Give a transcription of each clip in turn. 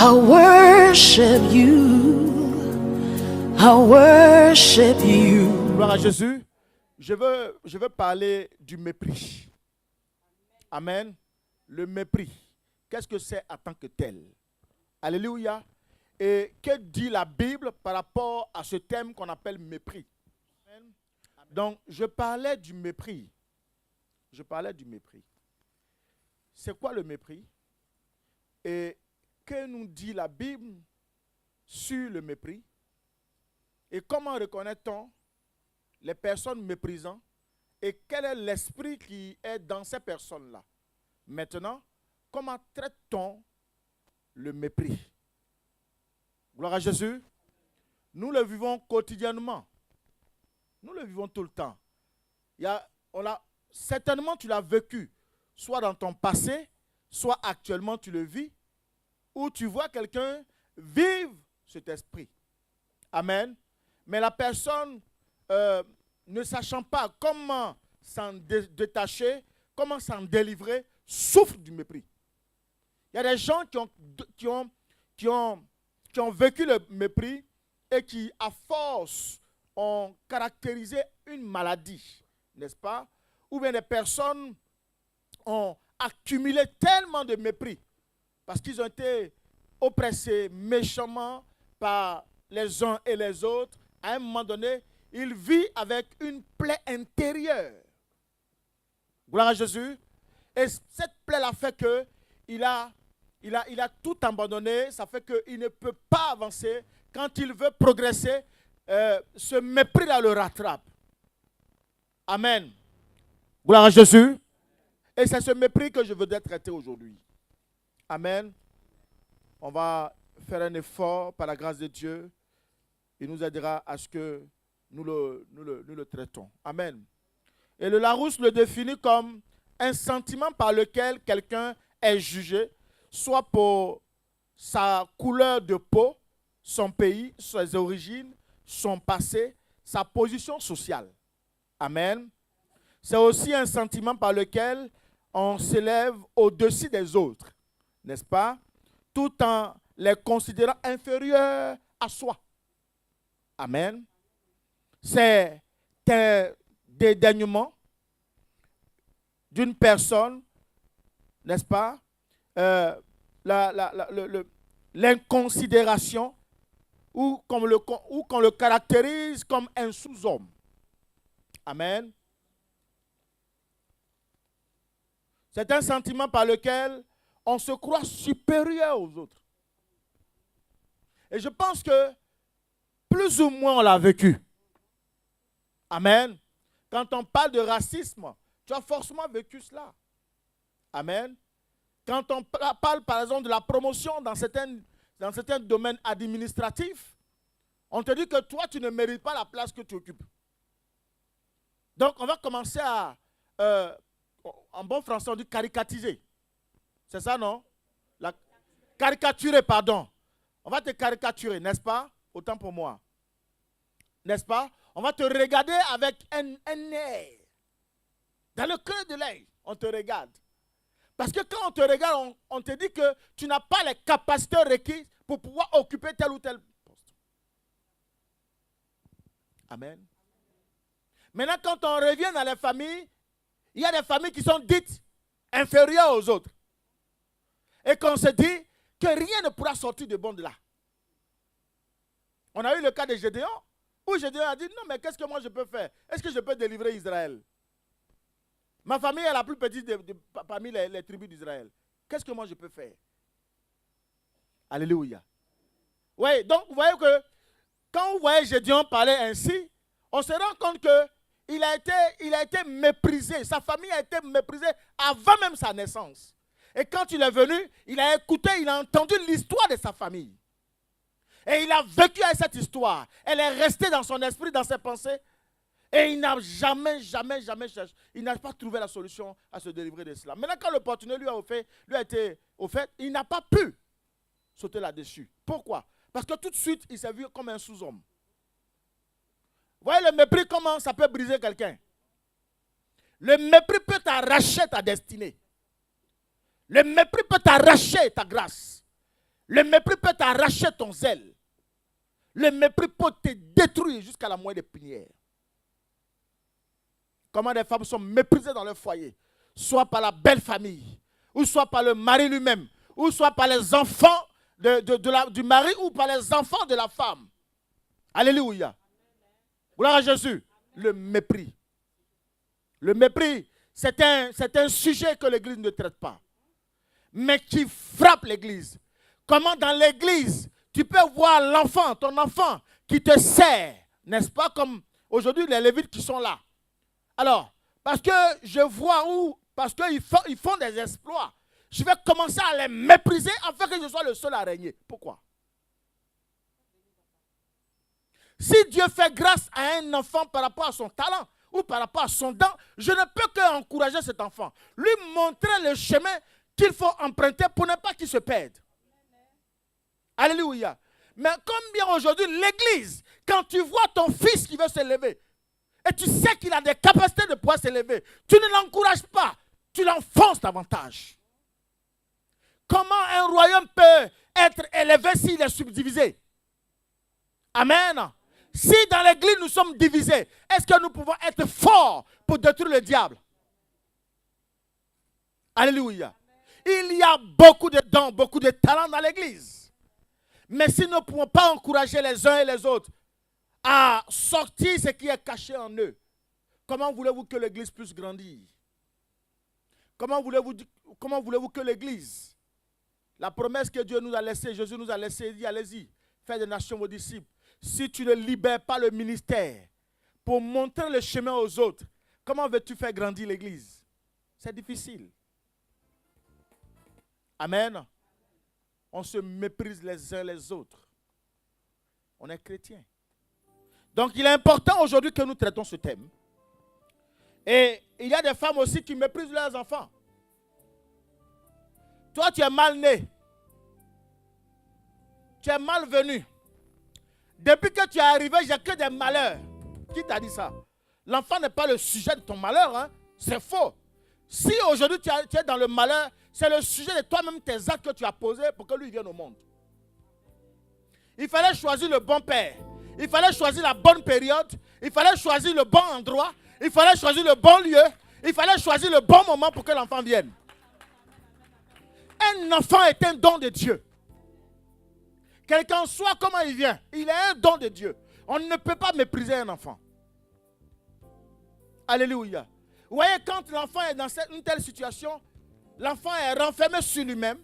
I worship you. I worship you. Gloire à Jésus. Je veux parler du mépris. Amen. Le mépris. Qu'est-ce que c'est en tant que tel? Alléluia. Et que dit la Bible par rapport à ce thème qu'on appelle mépris? Amen. Donc, je parlais du mépris. Je parlais du mépris. C'est quoi le mépris? Et que nous dit la Bible sur le mépris? Et comment reconnaît-on les personnes méprisantes? Et quel est l'esprit qui est dans ces personnes-là? Maintenant, comment traite-t-on le mépris? Gloire à Jésus. Nous le vivons quotidiennement. Nous le vivons tout le temps. Certainement, tu l'as vécu, soit dans ton passé, soit actuellement tu le vis, ou tu vois quelqu'un vivre cet esprit. Amen. Mais la personne, ne sachant pas comment s'en détacher, comment s'en délivrer, souffre du mépris. Il y a des gens qui ont vécu le mépris et qui, à force, ont caractérisé une maladie, n'est-ce pas? Ou bien des personnes ont accumulé tellement de mépris parce qu'ils ont été oppressés méchamment par les uns et les autres. À un moment donné, ils vivent avec une plaie intérieure. Gloire à Jésus. Et cette plaie-là fait qu'il a tout abandonné. Ça fait qu'il ne peut pas avancer. Quand il veut progresser, ce mépris-là le rattrape. Amen. Gloire à Jésus. Et c'est ce mépris que je voudrais traiter aujourd'hui. Amen. On va faire un effort par la grâce de Dieu. Il nous aidera à ce que nous le traitons. Amen. Et le Larousse le définit comme un sentiment par lequel quelqu'un est jugé, soit pour sa couleur de peau, son pays, ses origines, son passé, sa position sociale. Amen. C'est aussi un sentiment par lequel on s'élève au-dessus des autres, n'est-ce pas? Tout en les considérant inférieurs à soi. Amen. C'est un dédaignement d'une personne, n'est-ce pas? L'inconsidération ou qu'on le caractérise comme un sous-homme. Amen. C'est un sentiment par lequel on se croit supérieur aux autres. Et je pense que plus ou moins on l'a vécu. Amen. Quand on parle de racisme, tu as forcément vécu cela. Amen. Quand on parle par exemple de la promotion dans certains domaines administratifs, on te dit que toi tu ne mérites pas la place que tu occupes. Donc on va commencer à, en bon français on dit caricatiser. C'est ça, non? Caricaturer, pardon. On va te caricaturer, n'est-ce pas? Autant pour moi. N'est-ce pas? On va te regarder avec un œil. Dans le creux de l'œil, on te regarde. Parce que quand on te regarde, on te dit que tu n'as pas les capacités requises pour pouvoir occuper tel ou tel poste. Amen. Maintenant, quand on revient dans les familles, il y a des familles qui sont dites inférieures aux autres. Et qu'on se dit que rien ne pourra sortir de bon de là. On a eu le cas de Gédéon, où Gédéon a dit, non mais qu'est-ce que moi je peux faire? Est-ce que je peux délivrer Israël? Ma famille est la plus petite parmi les tribus d'Israël. Qu'est-ce que moi je peux faire? Alléluia. Oui, donc vous voyez que quand vous voyez Gédéon parler ainsi, on se rend compte qu'il a été méprisé. Sa famille a été méprisée avant même sa naissance. Et quand il est venu, il a écouté, il a entendu l'histoire de sa famille. Et il a vécu avec cette histoire. Elle est restée dans son esprit, dans ses pensées. Et il n'a jamais cherché. Il n'a pas trouvé la solution à se délivrer de cela. Maintenant, quand l'opportunité lui a été offerte, il n'a pas pu sauter là-dessus. Pourquoi? Parce que tout de suite, il s'est vu comme un sous-homme. Vous voyez le mépris, comment ça peut briser quelqu'un? Le mépris peut t'arracher ta destinée. Le mépris peut t'arracher ta grâce. Le mépris peut t'arracher ton zèle. Le mépris peut te détruire jusqu'à la moelle épinière. Comment des femmes sont méprisées dans leur foyer, soit par la belle famille, ou soit par le mari lui-même, ou soit par les enfants du mari, ou par les enfants de la femme. Alléluia. Gloire à Jésus. Le mépris. Le mépris, c'est un sujet que l'Église ne traite pas, mais qui frappe l'Église. Comment dans l'Église, tu peux voir l'enfant, ton enfant, qui te sert, n'est-ce pas, comme aujourd'hui les Lévites qui sont là. Alors, parce que je vois parce qu'ils font des exploits, je vais commencer à les mépriser afin que je sois le seul à régner. Pourquoi? Si Dieu fait grâce à un enfant par rapport à son talent ou par rapport à son don, je ne peux qu'encourager cet enfant, lui montrer le chemin qu'il faut emprunter pour ne pas qu'il se perde. Alléluia. Mais combien aujourd'hui l'Église, quand tu vois ton fils qui veut s'élever, et tu sais qu'il a des capacités de pouvoir s'élever, tu ne l'encourages pas, tu l'enfonces davantage. Comment un royaume peut être élevé s'il est subdivisé? Amen. Si dans l'église nous sommes divisés, est-ce que nous pouvons être forts pour détruire le diable? Alléluia. Il y a beaucoup de dons, beaucoup de talents dans l'église. Mais si nous ne pouvons pas encourager les uns et les autres à sortir ce qui est caché en eux, comment voulez-vous que l'église puisse grandir? Comment voulez-vous que l'église, la promesse que Dieu nous a laissée, Jésus nous a laissée, il dit allez-y, faites des nations vos disciples. Si tu ne libères pas le ministère pour montrer le chemin aux autres, comment veux-tu faire grandir l'église? C'est difficile. Amen. On se méprise les uns les autres. On est chrétiens. Donc il est important aujourd'hui que nous traitons ce thème. Et il y a des femmes aussi qui méprisent leurs enfants. Toi, tu es mal né. Tu es malvenu. Depuis que tu es arrivé, il n'y a que des malheurs. Qui t'a dit ça? L'enfant n'est pas le sujet de ton malheur. Hein? C'est faux. Si aujourd'hui tu es dans le malheur, c'est le sujet de toi-même, tes actes que tu as posés pour que lui vienne au monde. Il fallait choisir le bon père. Il fallait choisir la bonne période. Il fallait choisir le bon endroit. Il fallait choisir le bon lieu. Il fallait choisir le bon moment pour que l'enfant vienne. Un enfant est un don de Dieu. Quelqu'un soit comment il vient, il est un don de Dieu. On ne peut pas mépriser un enfant. Alléluia. Vous voyez, quand l'enfant est dans une telle situation, l'enfant est renfermé sur lui-même.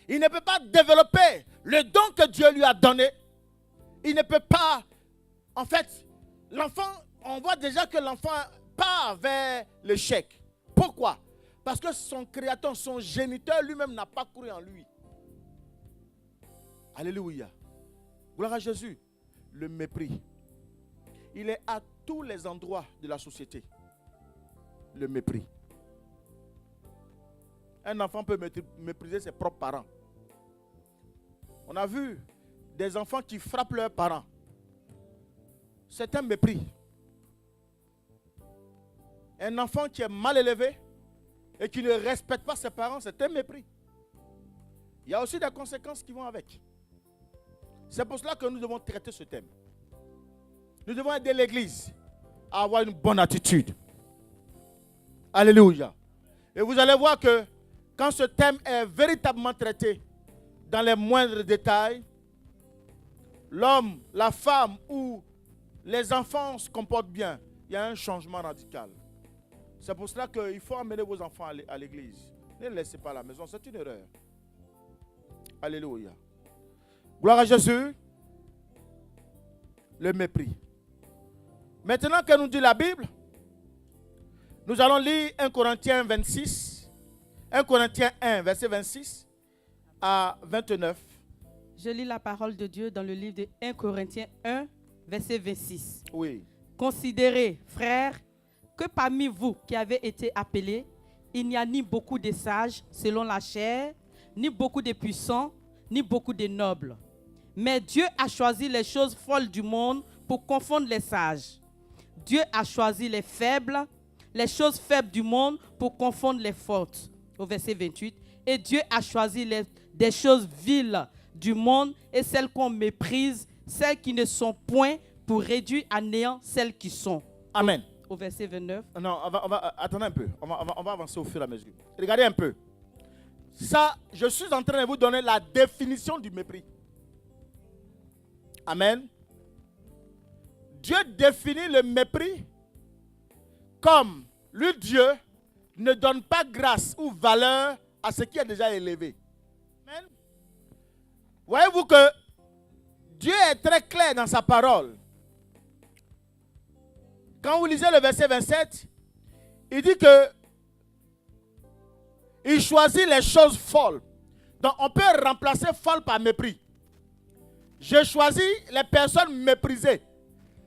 Il ne peut pas développer le don que Dieu lui a donné. Il ne peut pas, en fait, l'enfant, on voit déjà que l'enfant part vers l'échec. Pourquoi? Parce que son créateur, son géniteur lui-même n'a pas cru en lui. Alléluia. Gloire à Jésus. Le mépris. Il est à tous les endroits de la société. Le mépris. Un enfant peut mépriser ses propres parents. On a vu des enfants qui frappent leurs parents. C'est un mépris. Un enfant qui est mal élevé et qui ne respecte pas ses parents, c'est un mépris. Il y a aussi des conséquences qui vont avec. C'est pour cela que nous devons traiter ce thème. Nous devons aider l'Église à avoir une bonne attitude. Alléluia. Et vous allez voir que quand ce thème est véritablement traité dans les moindres détails, l'homme, la femme ou les enfants se comportent bien. Il y a un changement radical. C'est pour cela qu'il faut amener vos enfants à l'église. Ne les laissez pas à la maison, c'est une erreur. Alléluia. Gloire à Jésus. Le mépris. Maintenant que nous dit la Bible, nous allons lire 1 Corinthiens 26. 1 Corinthiens 1, verset 26 à 29. Je lis la parole de Dieu dans le livre de 1 Corinthiens 1, verset 26. Oui. Considérez, frères, que parmi vous qui avez été appelés, il n'y a ni beaucoup de sages selon la chair, ni beaucoup de puissants, ni beaucoup de nobles. Mais Dieu a choisi les choses folles du monde pour confondre les sages. Dieu a choisi les faibles, les choses faibles du monde pour confondre les fortes. Au verset 28. Et Dieu a choisi des choses viles du monde et celles qu'on méprise, celles qui ne sont point, pour réduire à néant celles qui sont. Amen. Au verset 29. Non, attendez un peu. On va avancer au fur et à mesure. Regardez un peu. Ça, je suis en train de vous donner la définition du mépris. Amen. Dieu définit le mépris comme le Dieu ne donne pas grâce ou valeur à ce qui est déjà élevé. Amen. Voyez-vous que Dieu est très clair dans sa parole. Quand vous lisez le verset 27, il dit que il choisit les choses folles. Donc on peut remplacer folle par mépris. J'ai choisi les personnes méprisées.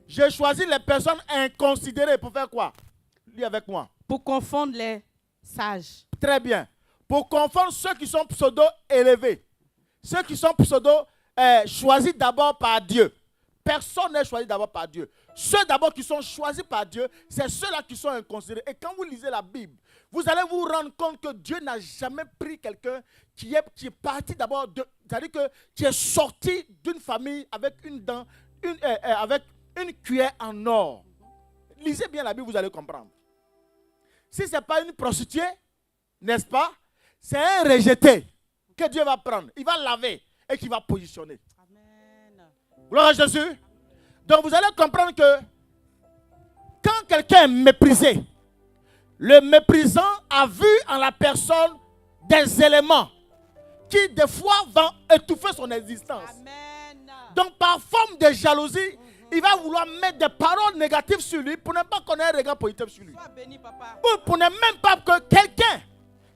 J'ai choisi les personnes inconsidérées. Pour faire quoi? Lis avec moi. Pour confondre les sages. Très bien. Pour confondre ceux qui sont pseudo-élevés. Ceux qui sont choisis d'abord par Dieu. Personne n'est choisi d'abord par Dieu. Ceux d'abord qui sont choisis par Dieu, c'est ceux-là qui sont inconsidérés. Et quand vous lisez la Bible, vous allez vous rendre compte que Dieu n'a jamais pris quelqu'un qui est parti d'abord, c'est-à-dire que qui est sorti d'une famille avec une dent, avec une cuillère en or. Lisez bien la Bible, vous allez comprendre. Si ce n'est pas une prostituée, n'est-ce pas? C'est un rejeté que Dieu va prendre. Il va laver et qu'il va positionner. Amen. Gloire à Jésus. Donc vous allez comprendre que quand quelqu'un est méprisé, le méprisant a vu en la personne des éléments qui des fois vont étouffer son existence. Amen. Donc par forme de jalousie, il va vouloir mettre des paroles négatives sur lui pour ne pas qu'on ait un regard positif sur lui. Sois béni, papa. Ou pour ne même pas que quelqu'un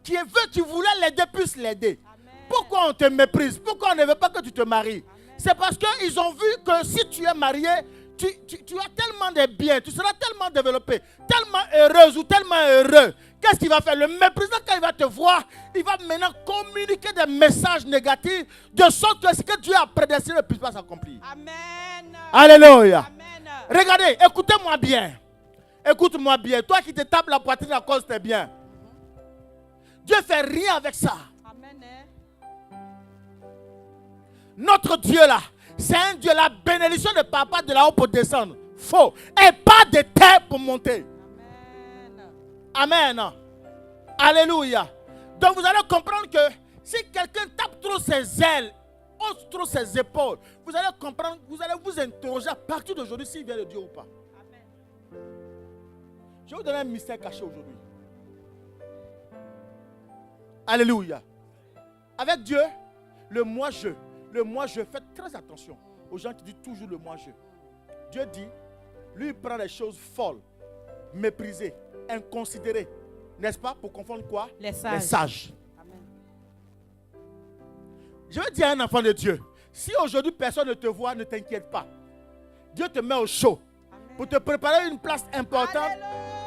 qui voulait l'aider puisse l'aider. Pourquoi on te méprise? Pourquoi on ne veut pas que tu te maries? C'est parce qu'ils ont vu que si tu es marié, tu as tellement de biens, tu seras tellement développé, tellement heureuse ou tellement heureux. Qu'est-ce qu'il va faire? Le méprisant, quand il va te voir, il va maintenant communiquer des messages négatifs de sorte que ce que Dieu a prédestiné ne puisse pas s'accomplir. Amen. Alléluia. Amen. Regardez, écoutez-moi bien. Écoute-moi bien. Toi qui te tapes la poitrine à cause de tes biens. Dieu ne fait rien avec ça. Amen. Notre Dieu là, c'est un Dieu, la bénédiction ne part pas de là-haut pour descendre. Faux. Et pas de terre pour monter. Amen. Amen. Alléluia. Donc vous allez comprendre que si quelqu'un tape trop ses ailes, hausse trop ses épaules, vous allez comprendre, vous allez vous interroger à partir d'aujourd'hui s'il vient de Dieu ou pas. Amen. Je vais vous donner un mystère caché aujourd'hui. Alléluia. Avec Dieu, le moi-je. Le moi-je, faites très attention aux gens qui disent toujours le moi-je. Dieu dit, lui il prend les choses folles, méprisées, inconsidérées, n'est-ce pas, pour confondre quoi? Les sages. Les sages. Amen. Je veux dire à un enfant de Dieu, si aujourd'hui personne ne te voit, ne t'inquiète pas. Dieu te met au chaud pour te préparer une place importante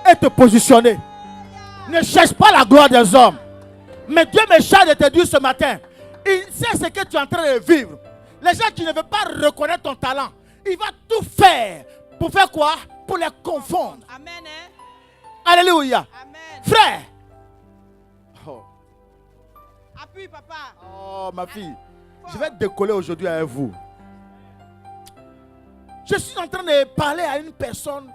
et te positionner. Ne cherche pas la gloire des hommes. Mais Dieu me charge de te dire ce matin, il sait ce que tu es en train de vivre. Les gens qui ne veulent pas reconnaître ton talent, il va tout faire. Pour faire quoi? Pour les confondre. Amen. Alléluia. Amen. Frère. Oh. Appuie, papa. Oh, ma fille. Je vais décoller aujourd'hui avec vous. Je suis en train de parler à une personne,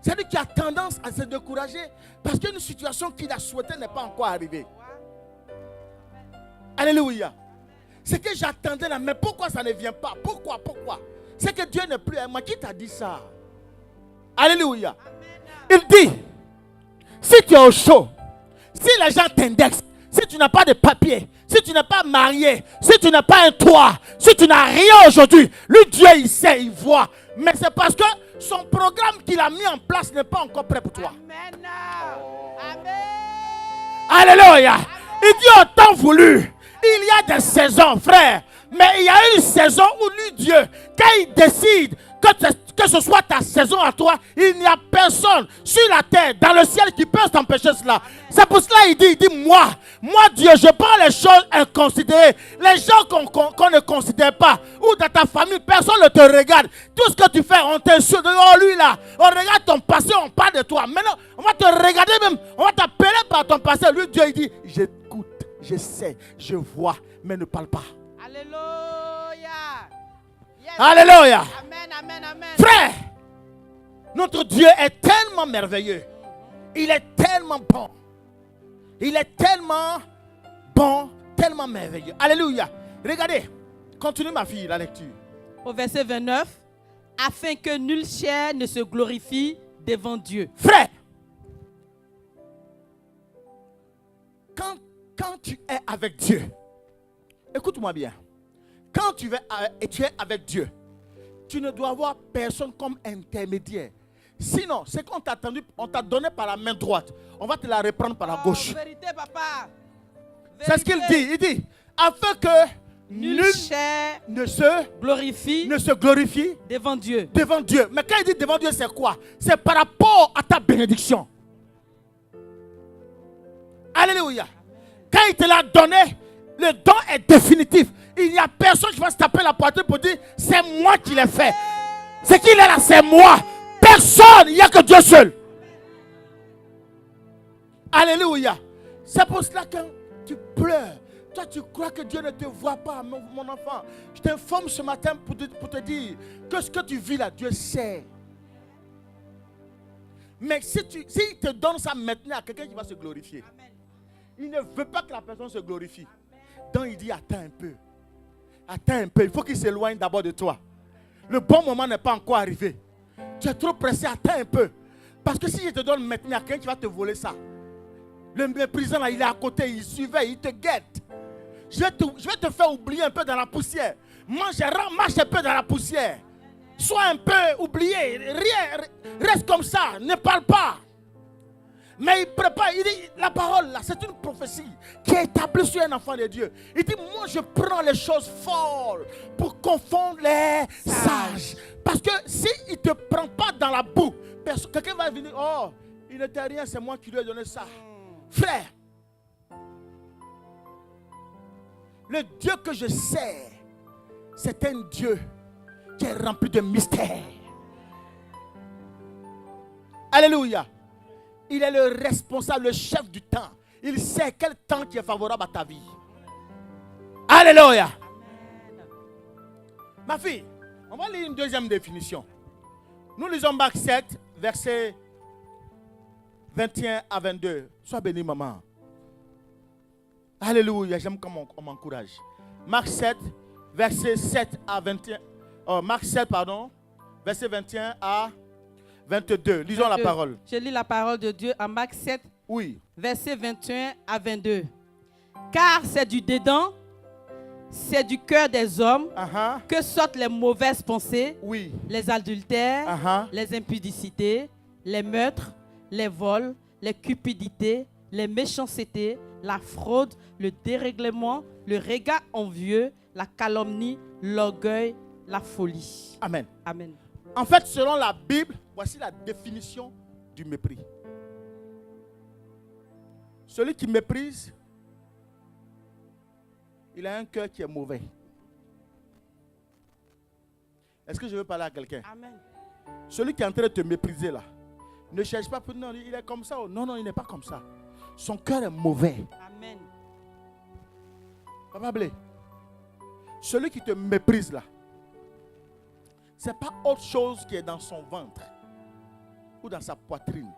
c'est-à-dire qui a tendance à se décourager parce qu'une situation qu'il a souhaitée n'est pas encore arrivée. Alléluia. C'est que j'attendais là, mais pourquoi ça ne vient pas? Pourquoi? C'est que Dieu n'est plus à moi. Qui t'a dit ça? Alléluia. Il dit, si tu es au chaud, si les gens t'indexent, si tu n'as pas de papier, si tu n'es pas marié, si tu n'as pas un toit, si tu n'as rien aujourd'hui, lui Dieu il sait, il voit. Mais c'est parce que son programme qu'il a mis en place n'est pas encore prêt pour toi. Amen. Amen. Alléluia. Il dit au temps voulu. Il y a des saisons, frère. Mais il y a une saison où lui, Dieu, quand il décide que ce soit ta saison à toi, il n'y a personne sur la terre, dans le ciel qui peut t'empêcher cela. C'est pour cela qu'il dit, moi Dieu, je prends les choses inconsidérées. Les gens qu'on ne considère pas, ou dans ta famille, personne ne te regarde. Tout ce que tu fais, on t'insulte. Oh lui là, on regarde ton passé, on parle de toi. Maintenant, on va te regarder même, on va t'appeler par ton passé. Lui, Dieu, il dit, je sais, je vois, mais ne parle pas. Alléluia. Yes. Alléluia. Amen, amen, amen. Frère, notre Dieu est tellement merveilleux. Il est tellement bon. Il est tellement bon, tellement merveilleux. Alléluia. Regardez, continue ma fille, la lecture. Au verset 29, afin que nulle chair ne se glorifie devant Dieu. Frère, quand tu es avec Dieu, écoute-moi bien. Quand tu es avec Dieu, tu ne dois avoir personne comme intermédiaire. Sinon, c'est qu'on t'a donné par la main droite. On va te la reprendre par la gauche. Vérité, papa. C'est ce qu'il dit. Il dit, afin que Nulle chair ne se glorifie devant Dieu. Devant Dieu. Mais quand il dit devant Dieu, c'est quoi? C'est par rapport à ta bénédiction. Alléluia. Quand il te l'a donné, le don est définitif. Il n'y a personne qui va se taper la poitrine pour dire c'est moi qui l'ai fait. C'est qu'il est là, c'est moi. Personne, il n'y a que Dieu seul. Alléluia. C'est pour cela que tu pleures. Toi, tu crois que Dieu ne te voit pas, mon enfant. Je t'informe ce matin pour te dire que ce que tu vis là, Dieu sait. Mais s'il te donne ça maintenant à quelqu'un qui va se glorifier, amen, il ne veut pas que la personne se glorifie. Amen. Donc il dit, attends un peu. Attends un peu. Il faut qu'il s'éloigne d'abord de toi. Le bon moment n'est pas encore arrivé. Tu es trop pressé, attends un peu. Parce que si je te donne maintenant à quelqu'un qui va te voler ça, le méprisant là, il est à côté, il surveille, il te guette. Je vais te faire oublier un peu dans la poussière. Marche un peu dans la poussière. Sois un peu oublié. Rien, reste comme ça. Ne parle pas. Mais il prépare. Il dit, la parole là, c'est une prophétie qui est établie sur un enfant de Dieu. Il dit, moi je prends les choses folles pour confondre les sages. Parce que s'il ne te prend pas dans la boue, quelqu'un va venir, oh, il n'était rien, c'est moi qui lui ai donné ça. Frère, le Dieu que je sers, c'est un Dieu qui est rempli de mystères. Alléluia. Il est le responsable, le chef du temps. Il sait quel temps qui est favorable à ta vie. Alléluia. Amen. Ma fille, on va lire une deuxième définition. Nous lisons Marc 7, versets 21 à 22. Sois béni, maman. Alléluia, j'aime comment on m'encourage. Marc 7, verset 7 à 21. Marc 7, pardon, verset 21 à 22. Lisons 22. La parole. Je lis la parole de Dieu en Marc 7, oui, verset 21 à 22. Car c'est du dedans, c'est du cœur des hommes que sortent les mauvaises pensées, oui, les adultères, les impudicités, les meurtres, les vols, les cupidités, les méchancetés, la fraude, le dérèglement, le regard envieux, la calomnie, l'orgueil, la folie. Amen. Amen. En fait, selon la Bible, voici la définition du mépris. Celui qui méprise, il a un cœur qui est mauvais. Est-ce que je veux parler à quelqu'un? Amen. Celui qui est en train de te mépriser là, ne cherche pas pour non, il est comme ça. Non, il n'est pas comme ça. Son cœur est mauvais. Amen. Papa Blé, celui qui te méprise là, ce n'est pas autre chose qui est dans son ventre ou dans sa poitrine.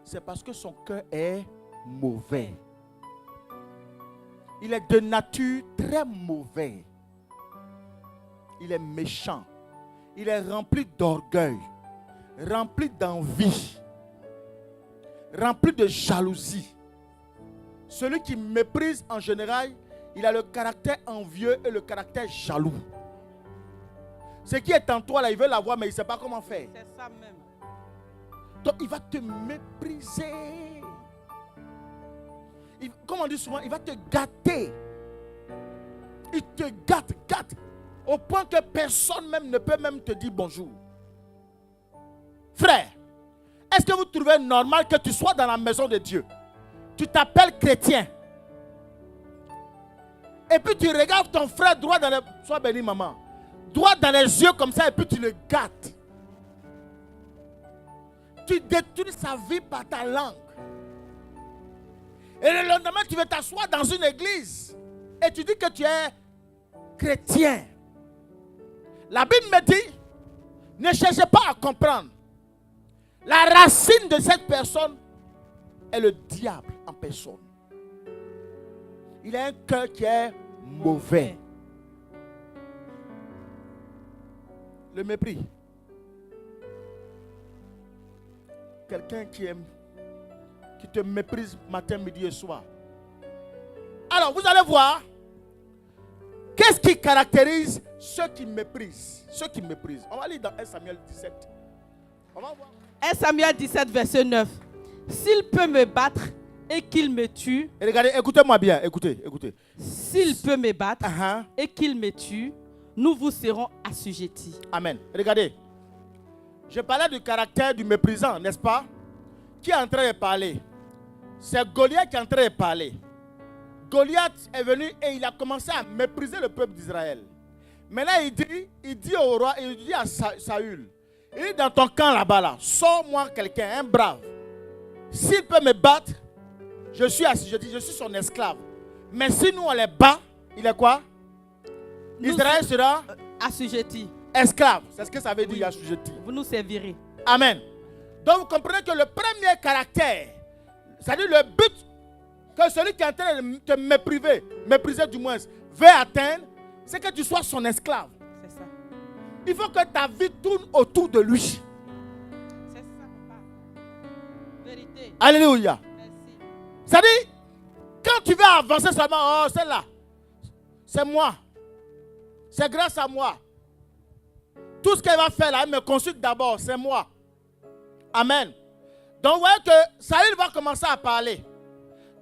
C'est parce que son cœur est mauvais. Il est de nature très mauvais. Il est méchant. Il est rempli d'orgueil, rempli d'envie, rempli de jalousie. Celui qui méprise en général, il a le caractère envieux et le caractère jaloux. Ce qui est en toi là, il veut l'avoir mais il ne sait pas comment faire. C'est ça même. Donc il va te mépriser. Comme on dit souvent, il va te gâter. Il te gâte. Au point que personne même ne peut même te dire bonjour. Frère, est-ce que vous trouvez normal que tu sois dans la maison de Dieu? Tu t'appelles chrétien. Et puis tu regardes ton frère droit dans les... Sois béni maman. Droit dans les yeux comme ça et puis tu le gâtes. Tu détruis sa vie par ta langue. Et le lendemain, tu veux t'asseoir dans une église. Et tu dis que tu es chrétien. La Bible me dit, ne cherchez pas à comprendre. La racine de cette personne est le diable en personne. Il a un cœur qui est mauvais. Le mépris. Quelqu'un qui te méprise matin, midi et soir. Alors, vous allez voir, qu'est-ce qui caractérise ceux qui méprisent? Ceux qui méprisent. On va lire dans 1 Samuel 17. On va voir. 1 Samuel 17, verset 9. S'il peut me battre et qu'il me tue. Et regardez, écoutez-moi bien, écoutez. S'il peut me battre Uh-huh. et qu'il me tue, nous vous serons assujettis. Amen. Regardez. Je parlais du caractère du méprisant, n'est-ce pas? Qui est en train de parler? C'est Goliath qui est en train de parler. Goliath est venu et il a commencé à mépriser le peuple d'Israël. Maintenant, il dit au roi, il dit à Saül, il dit dans ton camp là-bas, là, sors-moi quelqu'un, un brave. S'il peut me battre, je suis assujetti, je suis son esclave. Mais si nous on les bat, il est quoi? Israël sera assujettis. esclave. C'est ce que ça veut dire, Oui. assujetti. Vous nous servirez. Amen. Donc vous comprenez que le premier caractère, c'est-à-dire le but que celui qui est en train de te mépriser du moins, veut atteindre, c'est que tu sois son esclave. C'est ça. Il faut que ta vie tourne autour de lui. C'est ça, papa. Vérité. Alléluia. Merci. C'est-à-dire, quand tu veux avancer seulement, oh, celle-là, c'est moi. C'est grâce à moi. Tout ce qu'elle va faire là, elle me consulte d'abord, c'est moi. Amen. Donc, vous voyez que Saül va commencer à parler.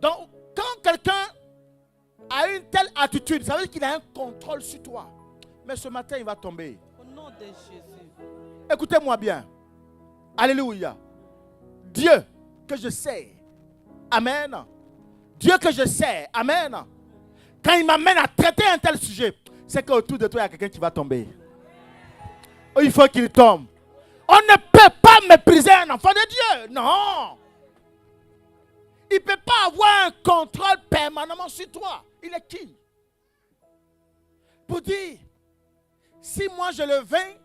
Donc, quand quelqu'un a une telle attitude, ça veut dire qu'il a un contrôle sur toi. Mais ce matin, il va tomber. Au nom de Jésus. Écoutez-moi bien. Alléluia. Dieu que je sais. Amen. Dieu que je sais. Amen. Quand il m'amène à traiter un tel sujet, c'est qu'autour de toi, il y a quelqu'un qui va tomber. Il faut qu'il tombe. On ne peut pas mépriser un enfant de Dieu. Non. Il ne peut pas avoir un contrôle permanemment sur toi. Il est qui? Pour dire, si moi je le vainc,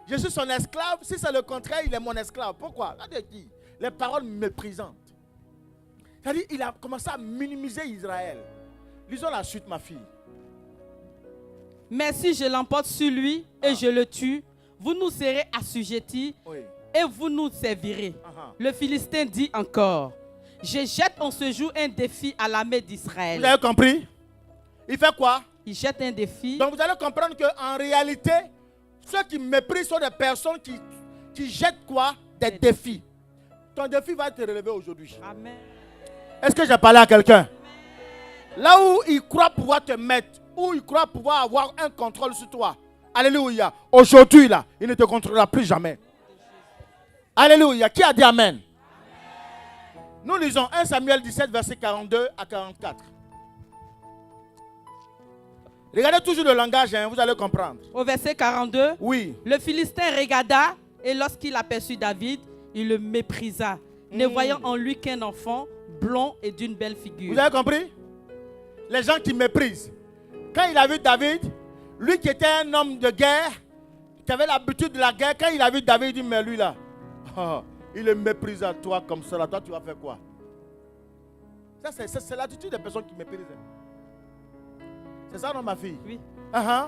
je suis son esclave. Si c'est le contraire, il est mon esclave. Pourquoi? Dit les paroles méprisantes. C'est-à-dire, il a commencé à minimiser Israël. Lisons la suite, ma fille. Mais si je l'emporte sur lui et je le tue, vous nous serez assujettis Oui. et vous nous servirez. Uh-huh. Le Philistin dit encore, je jette en ce jour un défi à l'armée d'Israël. Vous avez compris? Il fait quoi? Il jette un défi. Donc vous allez comprendre qu'en réalité, ceux qui méprisent sont des personnes qui jettent quoi? Des défis. Ton défi va te relever aujourd'hui. Amen. Est-ce que j'ai parlé à quelqu'un? Là où il croit pouvoir te mettre, où il croit pouvoir avoir un contrôle sur toi. Alléluia. Aujourd'hui, là, il ne te contrôlera plus jamais. Alléluia. Qui a dit Amen? Nous lisons 1 Samuel 17, verset 42 à 44. Regardez toujours le langage, hein, vous allez comprendre. Au verset 42, Oui. le Philistin regarda et lorsqu'il aperçut David, il le méprisa, ne voyant en lui qu'un enfant blond et d'une belle figure. Vous avez compris? Les gens qui méprisent. Quand il a vu David, lui qui était un homme de guerre, qui avait l'habitude de la guerre, quand il a vu David, il dit, mais lui là, il le méprise à toi comme ça, là, toi tu vas faire quoi? Ça, c'est l'attitude des personnes qui méprisent. C'est ça, non, ma fille? Oui. Uh-huh.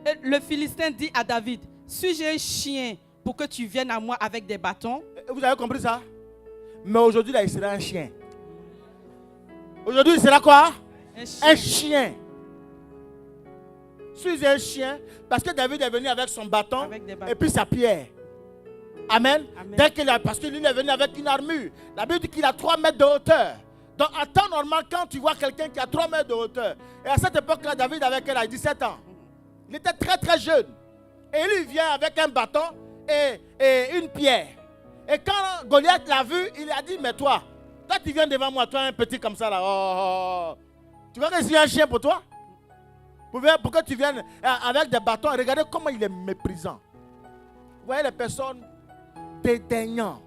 Et le Philistin dit à David, suis-je un chien pour que tu viennes à moi avec des bâtons? Vous avez compris ça? Mais aujourd'hui, là, il sera un chien. Aujourd'hui, il sera quoi? Un chien. Suis un chien parce que David est venu avec son bâton Avec des bâtons. et puis sa pierre. Amen. Amen. Dès qu'il a, parce que lui il est venu avec une armure. La Bible dit qu'il a 3 mètres de hauteur. Donc en temps normal, quand tu vois quelqu'un qui a 3 mètres de hauteur, et à cette époque-là, David avait quel âge? 17 ans. Il était très très jeune. Et lui il vient avec un bâton et une pierre. Et quand Goliath l'a vu, il a dit, mais toi tu viens devant moi, toi un petit comme ça là. Oh. Tu vois que je suis un chien pour toi? Pour que tu viennes avec des bâtons, regardez comment il est méprisant. Vous voyez les personnes dédaignantes,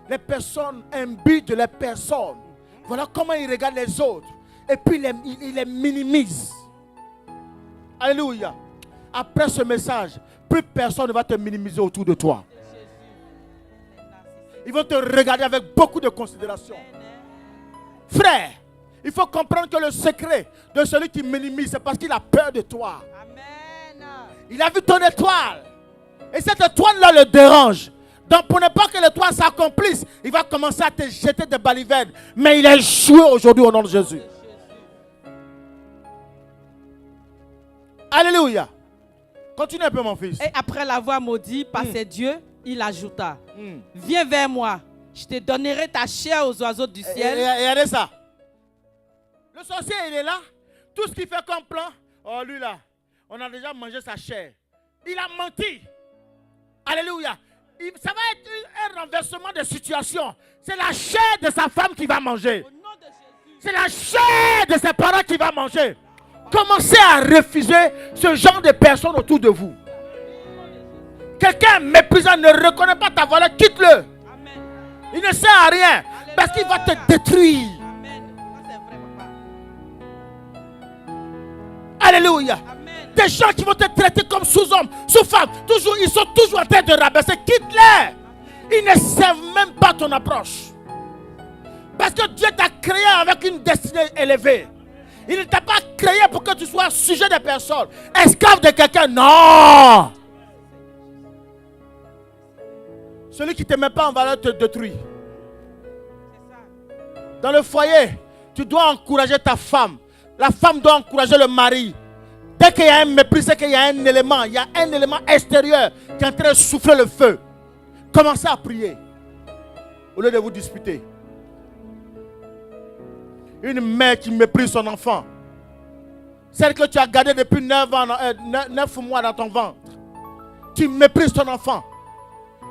les personnes imbues de les personnes. Voilà comment il regarde les autres. Et puis il les minimise. Alléluia. Après ce message, plus personne ne va te minimiser autour de toi. Ils vont te regarder avec beaucoup de considération. Frère, il faut comprendre que le secret de celui qui minimise, c'est parce qu'il a peur de toi. Amen. Il a vu ton étoile. Et cette étoile-là le dérange. Donc pour ne pas que l'étoile s'accomplisse, il va commencer à te jeter des balivernes. Mais il est échoué aujourd'hui au nom de Jésus. Alléluia. Continue un peu mon fils. Et après l'avoir maudit par ses dieux, il ajouta, viens vers moi, je te donnerai ta chair aux oiseaux du ciel. Regardez ça. Le sorcier, il est là. Tout ce qu'il fait comme plan, oh lui là, on a déjà mangé sa chair. Il a menti. Alléluia. Ça va être un renversement de situation. C'est la chair de sa femme qui va manger. C'est la chair de ses parents qui va manger. Commencez à refuser ce genre de personnes autour de vous. Quelqu'un méprisant ne reconnaît pas ta valeur, quitte-le. Il ne sert à rien parce qu'il va te détruire. Alléluia. Des gens qui vont te traiter comme sous-homme, sous-femme, toujours, ils sont toujours en train de rabaisser. Quitte-les. Ils ne servent même pas ton approche. Parce que Dieu t'a créé avec une destinée élevée. Il ne t'a pas créé pour que tu sois sujet de personne, esclave de quelqu'un. Non. Celui qui ne te met pas en valeur te détruit. Dans le foyer, tu dois encourager ta femme. La femme doit encourager le mari. Dès qu'il y a un mépris, c'est qu'il y a un élément. Il y a un élément extérieur qui est en train de souffler le feu. Commencez à prier au lieu de vous disputer. Une mère qui méprise son enfant. Celle que tu as gardée depuis 9 mois dans ton ventre. Tu méprises ton enfant.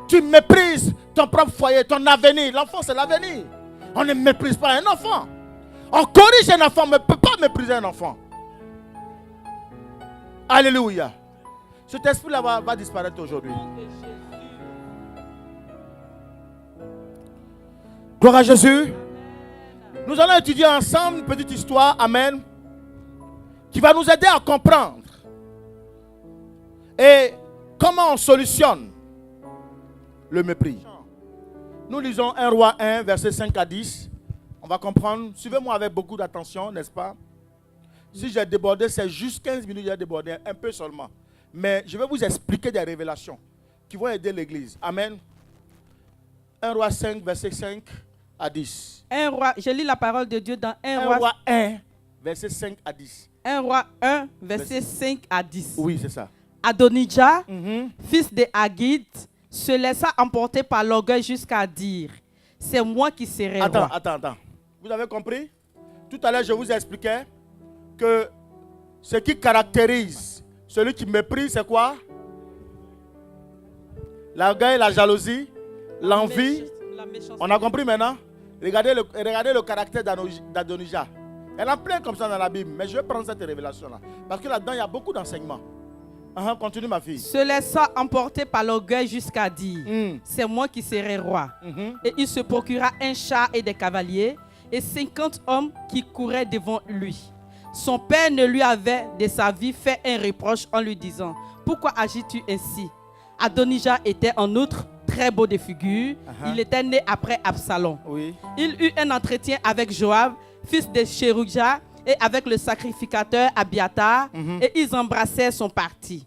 Tu méprises ton propre foyer, ton avenir. L'enfant, c'est l'avenir. On ne méprise pas un enfant. On corrige un enfant, mais on ne peut pas mépriser un enfant. Alléluia. Cet esprit-là va disparaître aujourd'hui. Gloire à Jésus. Nous allons étudier ensemble une petite histoire, amen, qui va nous aider à comprendre et comment on solutionne le mépris. Nous lisons 1 Roi 1, verset 5 à 10. On va comprendre. Suivez-moi avec beaucoup d'attention, n'est-ce pas? Si j'ai débordé, c'est juste 15 minutes, j'ai débordé un peu seulement. Mais je vais vous expliquer des révélations qui vont aider l'Église. Amen. 1 Roi 5, verset 5 à 10. 1 Roi, je lis la parole de Dieu dans 1 Roi 1, verset 5 à 10. 1 Roi 1, verset 5 à 10. Oui, c'est ça. Adonijah, fils de Haggith, se laissa emporter par l'orgueil jusqu'à dire, c'est moi qui serai roi. Attends. Vous avez compris? Tout à l'heure, je vous ai expliqué que ce qui caractérise celui qui méprise, c'est quoi? L'orgueil, la jalousie, l'envie. On a compris maintenant? Regardez le caractère d'Adonijah. Elle en plein comme ça dans la Bible. Mais je vais prendre cette révélation-là. Parce que là-dedans, il y a beaucoup d'enseignements. Continue, ma fille. Se laissa emporter par l'orgueil jusqu'à dire, c'est moi qui serai roi. Et il se procura un char et des cavaliers et 50 hommes qui couraient devant lui. Son père ne lui avait de sa vie fait un reproche en lui disant, pourquoi agis-tu ainsi? Adonijah était en outre très beau de figure. Il était né après Absalom. Oui. Il eut un entretien avec Joab, fils de Tseruja, et avec le sacrificateur Abiatar, et ils embrassèrent son parti.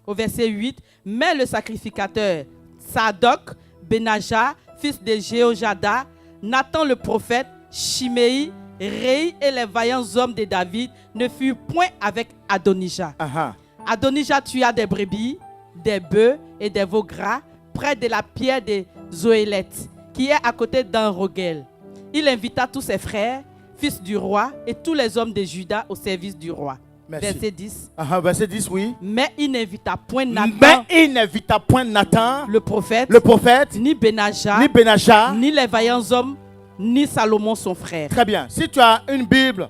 Au verset 8, mais le sacrificateur Sadok, Benaja, fils de Jéhojada, Nathan le prophète, Shimei, Rei et les vaillants hommes de David ne furent point avec Adonijah. Adonijah tua des brebis, des bœufs et des veaux gras près de la pierre de Zoélet, qui est à côté d'En-Rogel. Il invita tous ses frères, fils du roi, et tous les hommes de Juda au service du roi. Merci. Verset 10. Verset 10, oui. Mais il n'invita point Nathan, le prophète, ni Benaja, ni les vaillants hommes, ni Salomon son frère. Très bien. Si tu as une Bible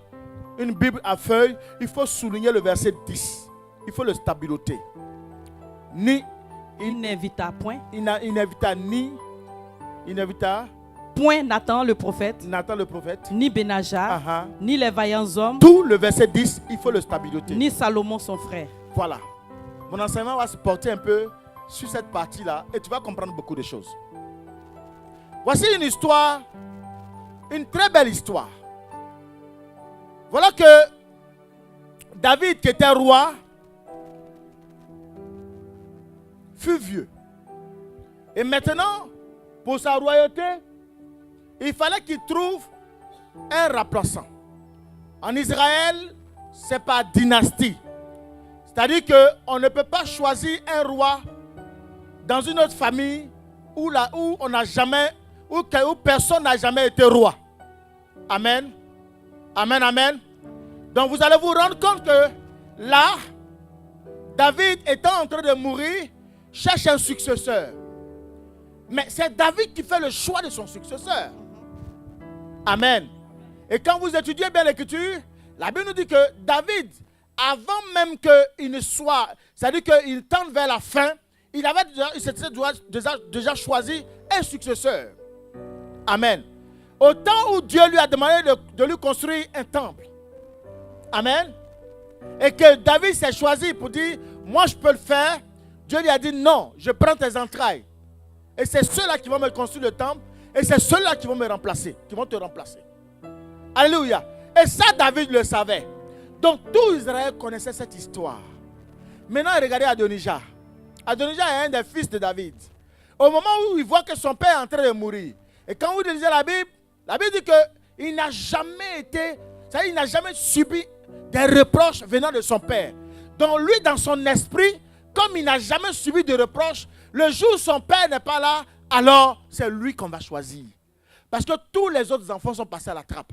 à feuille, il faut souligner le verset 10. Il faut le stabiloter. Il n'invita point. Il n'invita Point Nathan le prophète, Nathan le prophète, ni Benaja, uh-huh. ni les vaillants hommes, Tout le verset 10, il faut le stabilité. ni Salomon son frère. Voilà. Mon enseignement va se porter un peu sur cette partie-là et tu vas comprendre beaucoup de choses. Voici une histoire, une très belle histoire. Voilà que David, qui était roi, fut vieux. Et maintenant, pour sa royauté, il fallait qu'il trouve un remplaçant. En Israël, c'est par dynastie. C'est-à-dire qu'on ne peut pas choisir un roi dans une autre famille où on n'a jamais, où personne n'a jamais été roi. Amen. Amen, amen. Donc vous allez vous rendre compte que là, David étant en train de mourir, cherche un successeur. Mais c'est David qui fait le choix de son successeur. Amen. Et quand vous étudiez bien l'écriture, la Bible nous dit que David, avant même qu'il ne soit, c'est-à-dire qu'il tende vers la fin, il s'était déjà choisi un successeur. Amen. Au temps où Dieu lui a demandé de lui construire un temple. Amen. Et que David s'est choisi pour dire, moi je peux le faire. Dieu lui a dit, non, je prends tes entrailles. Et c'est ceux-là qui vont me construire le temple. Et c'est ceux-là qui vont me remplacer, qui vont te remplacer. Alléluia. Et ça, David le savait. Donc, tout Israël connaissait cette histoire. Maintenant, regardez Adonijah. Adonijah est un des fils de David. Au moment où il voit que son père est en train de mourir, et quand vous lisez la Bible dit qu'il n'a jamais été, c'est-à-dire il n'a jamais subi des reproches venant de son père. Donc, lui, dans son esprit, comme il n'a jamais subi de reproches, le jour où son père n'est pas là, alors c'est lui qu'on va choisir. Parce que tous les autres enfants sont passés à la trappe.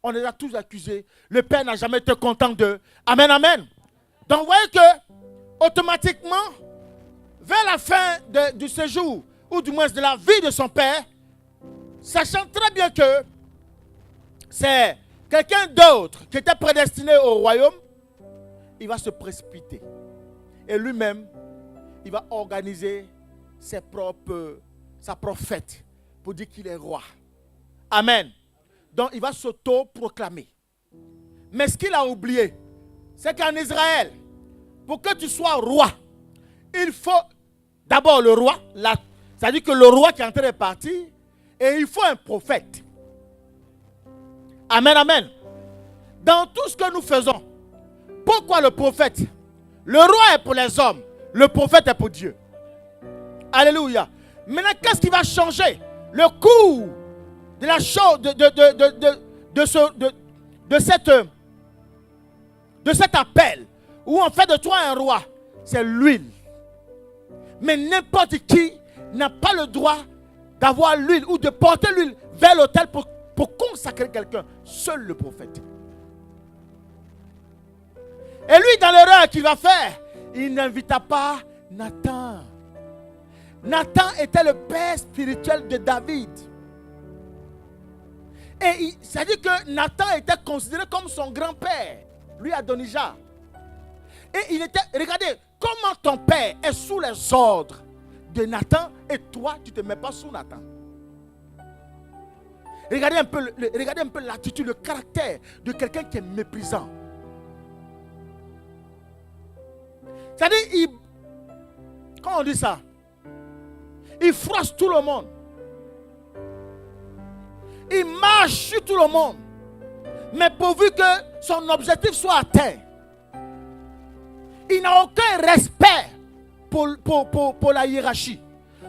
On les a tous accusés. Le père n'a jamais été content d'eux. Amen, amen. Donc vous voyez que, automatiquement, vers la fin du séjour, ou du moins de la vie de son père, sachant très bien que c'est quelqu'un d'autre qui était prédestiné au royaume, il va se précipiter. Et lui-même, il va organiser sa propre fête pour dire qu'il est roi. Amen. Donc il va s'auto-proclamer. Mais ce qu'il a oublié, c'est qu'en Israël, pour que tu sois roi, il faut d'abord le roi, c'est-à-dire que le roi qui est en train de partir, et il faut un prophète. Amen, amen. Dans tout ce que nous faisons, pourquoi le prophète? Le roi est pour les hommes, le prophète est pour Dieu. Alléluia. Maintenant, qu'est-ce qui va changer? Le cours de la chose, de cet appel, où on fait de toi un roi, c'est l'huile. Mais n'importe qui n'a pas le droit d'avoir l'huile ou de porter l'huile vers l'autel pour consacrer quelqu'un. Seul le prophète. Et lui, dans l'erreur qu'il va faire, il n'invita pas Nathan. Nathan était le père spirituel de David. Et c'est-à-dire que Nathan était considéré comme son grand-père, lui Adonijah. Et il était, regardez, comment ton père est sous les ordres de Nathan et toi, tu ne te mets pas sous Nathan. Regardez un peu l'attitude, le caractère de quelqu'un qui est méprisant. C'est-à-dire, comment on dit ça? Il froisse tout le monde. Il marche sur tout le monde. Mais pourvu que son objectif soit atteint, il n'a aucun respect pour la hiérarchie.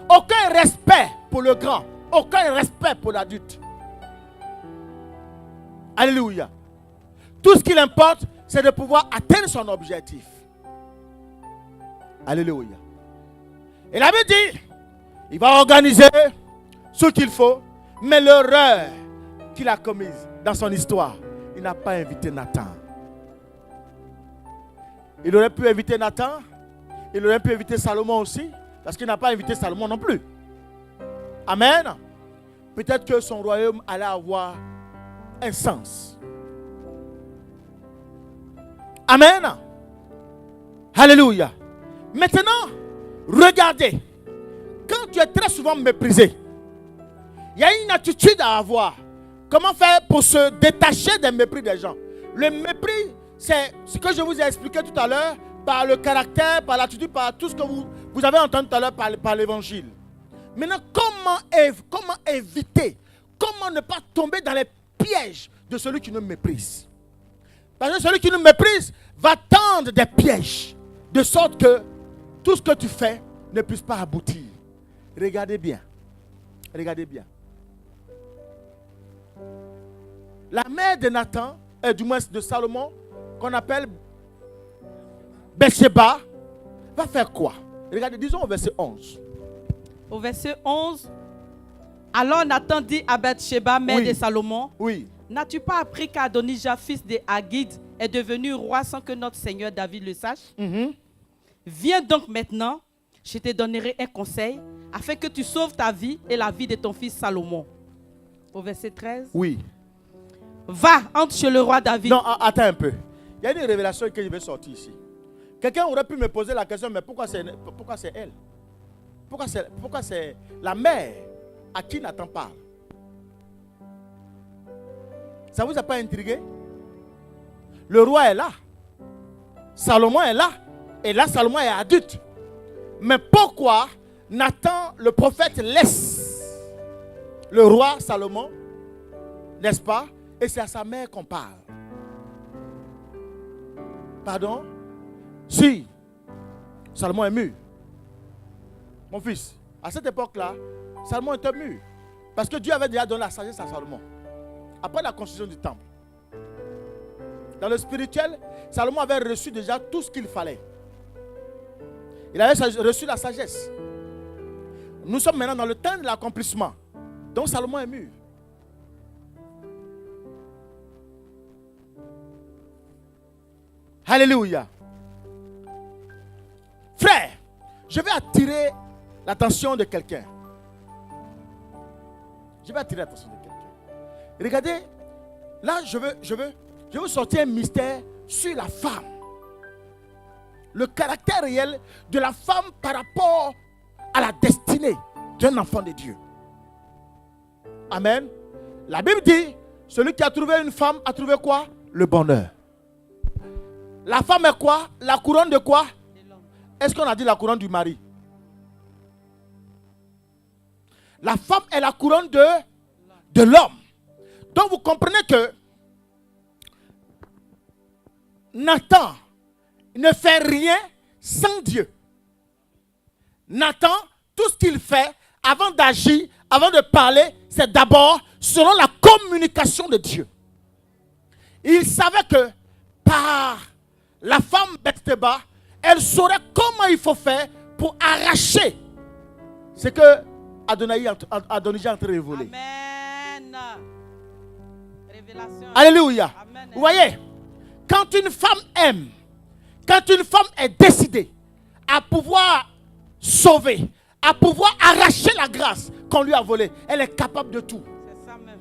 Aucun respect pour le grand. Aucun respect pour l'adulte. Alléluia. Tout ce qui l'importe, c'est de pouvoir atteindre son objectif. Alléluia. Et la Bible dit, il va organiser ce qu'il faut, mais l'erreur qu'il a commise dans son histoire, il n'a pas invité Nathan. Il aurait pu inviter Nathan, il aurait pu inviter Salomon aussi, parce qu'il n'a pas invité Salomon non plus. Amen. Peut-être que son royaume allait avoir un sens. Amen. Alléluia. Maintenant, regardez. Quand tu es très souvent méprisé, Il y a une attitude à avoir. Comment faire pour se détacher des mépris des gens? Le mépris, c'est ce que je vous ai expliqué tout à l'heure, par le caractère, par l'attitude, par tout ce que vous avez entendu tout à l'heure par l'évangile. Maintenant, comment éviter, comment ne pas tomber dans les pièges de celui qui nous méprise? Parce que celui qui nous méprise va tendre des pièges, de sorte que tout ce que tu fais ne puisse pas aboutir. Regardez bien. Regardez bien. La mère de Nathan, du moins de Salomon, qu'on appelle Bathsheba, va faire quoi? Regardez, disons au verset 11. Au verset 11, alors Nathan dit à Bathsheba, mère de Salomon, oui. N'as-tu pas appris qu'Adonijah, fils de Haggith, est devenu roi sans que notre Seigneur David le sache? Viens donc maintenant, je te donnerai un conseil, afin que tu sauves ta vie et la vie de ton fils Salomon. Au verset 13. Oui. Va, entre chez le roi David. Non, attends un peu. Il y a une révélation que je vais sortir ici. Quelqu'un aurait pu me poser la question, mais pourquoi c'est elle? Pourquoi c'est la mère à qui Nathan parle? Ça ne vous a pas intrigué? Le roi est là. Salomon est là. Et là, Salomon est adulte. Mais pourquoi Nathan, le prophète, laisse le roi Salomon, n'est-ce pas? Et c'est à sa mère qu'on parle. Pardon? Si. Salomon est mûr. Mon fils, à cette époque-là, Salomon était mûr. Parce que Dieu avait déjà donné la sagesse à Salomon. Après la construction du temple. Dans le spirituel, Salomon avait reçu déjà tout ce qu'il fallait. Il avait reçu la sagesse. Nous sommes maintenant dans le temps de l'accomplissement. Donc Salomon est mûr. Alléluia. Frère, je vais attirer l'attention de quelqu'un. Je vais attirer l'attention de quelqu'un. Regardez, là je veux sortir un mystère sur la femme. Le caractère réel de la femme par rapport à la destinée d'un enfant de Dieu. Amen. La Bible dit, celui qui a trouvé une femme a trouvé quoi? Le bonheur. La femme est quoi? La couronne de quoi? Est-ce qu'on a dit la couronne du mari? La femme est la couronne de l'homme. Donc vous comprenez que Nathan ne fait rien sans Dieu. Nathan, tout ce qu'il fait avant d'agir, avant de parler, c'est d'abord selon la communication de Dieu. Il savait que par la femme Bathsheba, elle saurait comment il faut faire pour arracher ce que Adonijah est en train de voler. Amen. Révélation. Alléluia. Amen. Vous voyez, quand une femme aime, quand une femme est décidée à pouvoir sauver, à pouvoir arracher la grâce qu'on lui a volée, elle est capable de tout. C'est ça même.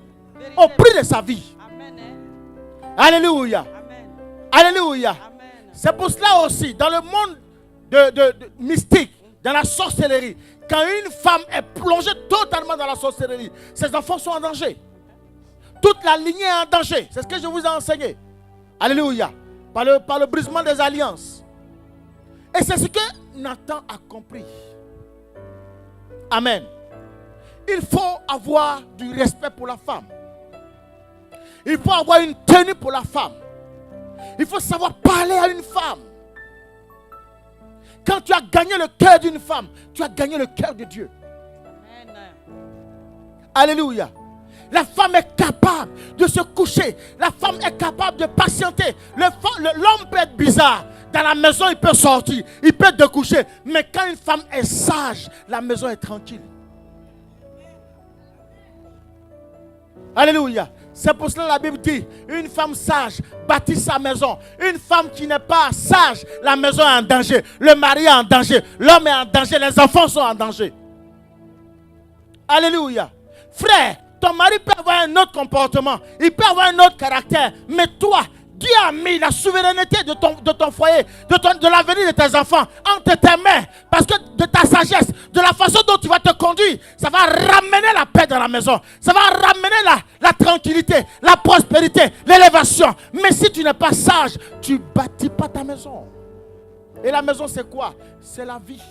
Au prix de sa vie. Amen. Alléluia. Amen. Alléluia. Amen. C'est pour cela aussi, dans le monde de mystique, dans la sorcellerie, quand une femme est plongée totalement dans la sorcellerie, ses enfants sont en danger. Toute la lignée est en danger. C'est ce que je vous ai enseigné. Alléluia. Par le brisement des alliances. Et c'est ce que Nathan a compris. Amen. Il faut avoir du respect pour la femme. Il faut avoir une tenue pour la femme. Il faut savoir parler à une femme. Quand tu as gagné le cœur d'une femme, tu as gagné le cœur de Dieu. Amen. Alléluia. La femme est capable de se coucher. La femme est capable de patienter. L'homme peut être bizarre. Dans la maison, il peut sortir. Il peut te coucher. Mais quand une femme est sage, la maison est tranquille. Alléluia. C'est pour cela que la Bible dit, une femme sage bâtit sa maison. Une femme qui n'est pas sage, la maison est en danger. Le mari est en danger. L'homme est en danger. Les enfants sont en danger. Alléluia. Frère, ton mari peut avoir un autre comportement. Il peut avoir un autre caractère. Mais toi, Dieu a mis la souveraineté de ton foyer, de l'avenir de tes enfants entre tes mains. Parce que de ta sagesse, de la façon dont tu vas te conduire, ça va ramener la paix dans la maison. Ça va ramener la tranquillité, la prospérité, l'élévation. Mais si tu n'es pas sage, tu ne bâtis pas ta maison. Et la maison, c'est quoi? C'est la vie.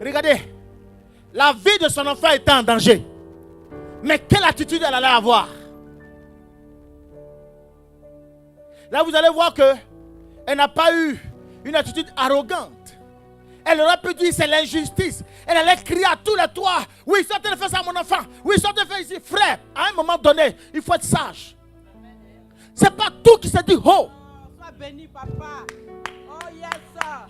Regardez, la vie de son enfant était en danger. Mais quelle attitude elle allait avoir? Là, vous allez voir qu'elle n'a pas eu une attitude arrogante. Elle aurait pu dire c'est l'injustice. Elle allait crier à tous les toits. Oui, ça te fait ça à mon enfant. Oui, ça te fait ici. Frère, à un moment donné, il faut être sage. C'est pas tout qui se dit oh. Sois béni, papa. Oh yes, sir.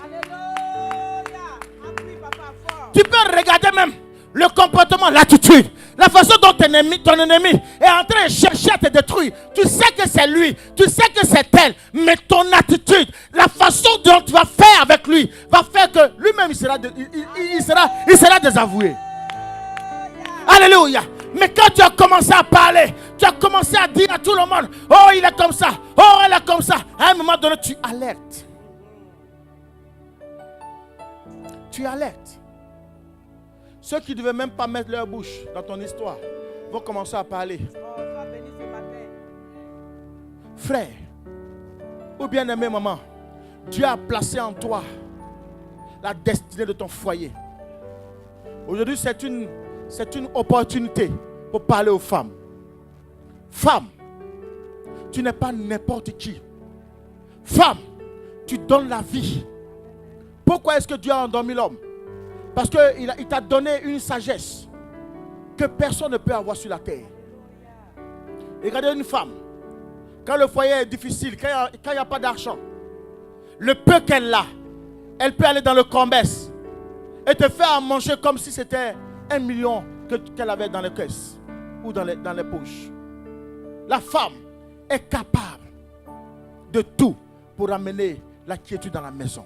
Alléluia. Appuie, papa, fort. Tu peux regarder même le comportement, l'attitude, la façon dont ton ennemi est en train de chercher à te détruire. Tu sais que c'est lui, tu sais que c'est elle, mais ton attitude, la façon dont tu vas faire avec lui, va faire que lui-même il sera désavoué. Alléluia. Mais quand tu as commencé à parler, tu as commencé à dire à tout le monde, oh il est comme ça, oh elle est comme ça, à un moment donné tu alertes. Tu alertes. Ceux qui ne devaient même pas mettre leur bouche dans ton histoire vont commencer à parler. Oh, sois béni ce matin. Frère, ou bien-aimé maman, Dieu a placé en toi la destinée de ton foyer. Aujourd'hui, c'est une opportunité pour parler aux femmes. Femme, tu n'es pas n'importe qui. Femme, tu donnes la vie. Pourquoi est-ce que Dieu a endormi l'homme? Parce qu'il t'a donné une sagesse que personne ne peut avoir sur la terre. Regardez une femme, quand le foyer est difficile, quand il n'y a pas d'argent, le peu qu'elle a, elle peut aller dans le commerce et te faire à manger comme si c'était 1 million qu'elle avait dans les caisses ou dans les poches. La femme est capable de tout pour amener la quiétude dans la maison.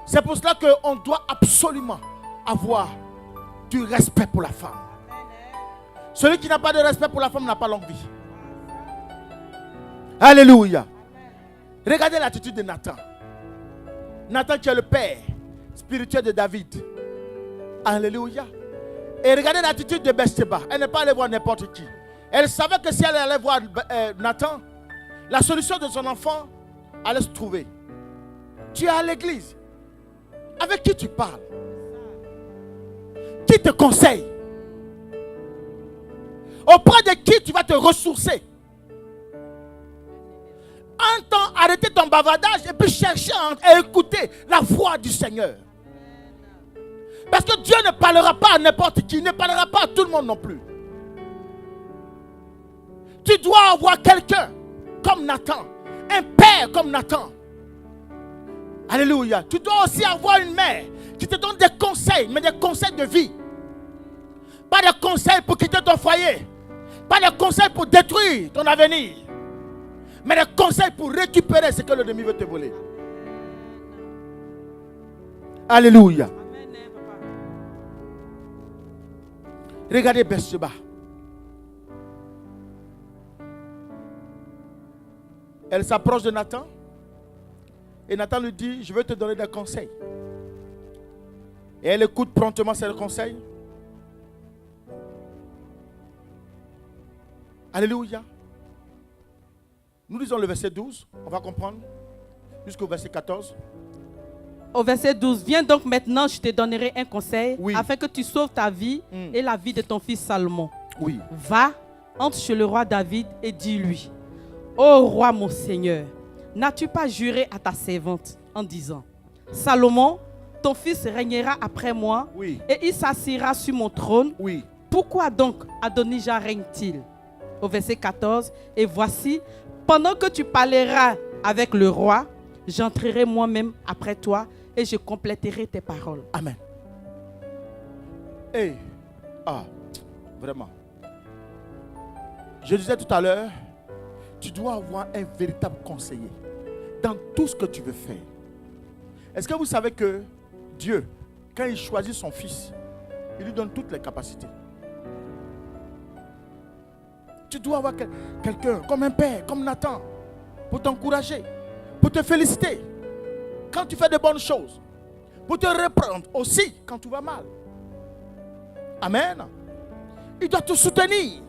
C'est pour cela qu'on doit absolument avoir du respect pour la femme. Celui qui n'a pas de respect pour la femme n'a pas longue vie. Alléluia. Regardez l'attitude de Nathan. Nathan qui est le père spirituel de David. Alléluia. Et regardez l'attitude de Bathsheba. Elle n'est pas allée voir n'importe qui. Elle savait que si elle allait voir Nathan, la solution de son enfant allait se trouver. Tu es à l'église. Avec qui tu parles? Qui te conseille? Auprès de qui tu vas te ressourcer? Entends, arrêter ton bavardage et puis chercher à écouter la voix du Seigneur. Parce que Dieu ne parlera pas à n'importe qui, ne parlera pas à tout le monde non plus. Tu dois avoir quelqu'un comme Nathan, un père comme Nathan. Alléluia. Tu dois aussi avoir une mère qui te donne des conseils, mais des conseils de vie. Pas des conseils pour quitter ton foyer. Pas des conseils pour détruire ton avenir. Mais des conseils pour récupérer ce que l'ennemi veut te voler. Alléluia. Regardez Bathsheba. Elle s'approche de Nathan. Et Nathan lui dit, je veux te donner des conseils. Et elle écoute promptement ses conseils. Alléluia. Nous lisons le verset 12. On va comprendre. Jusqu'au verset 14. Au verset 12. Viens donc maintenant, je te donnerai un conseil. Oui. Afin que tu sauves ta vie et la vie de ton fils Salomon. Oui. Va, entre chez le roi David et dis-lui, ô roi mon Seigneur, n'as-tu pas juré à ta servante en disant, Salomon, ton fils régnera après moi, Oui. et il s'assiera sur mon trône. Oui. Pourquoi donc Adonijah règne-t-il? Au verset 14. Et voici, pendant que tu parleras avec le roi, j'entrerai moi-même après toi et je compléterai tes paroles. Amen. Hey. Vraiment. Je disais tout à l'heure, tu dois avoir un véritable conseiller dans tout ce que tu veux faire. Est-ce que vous savez que Dieu, quand il choisit son fils, il lui donne toutes les capacités? tu dois avoir quelqu'un comme un père, comme Nathan, pour t'encourager, pour te féliciter quand tu fais de bonnes choses, pour te reprendre aussi quand tu vas mal. Amen. Il doit te soutenir.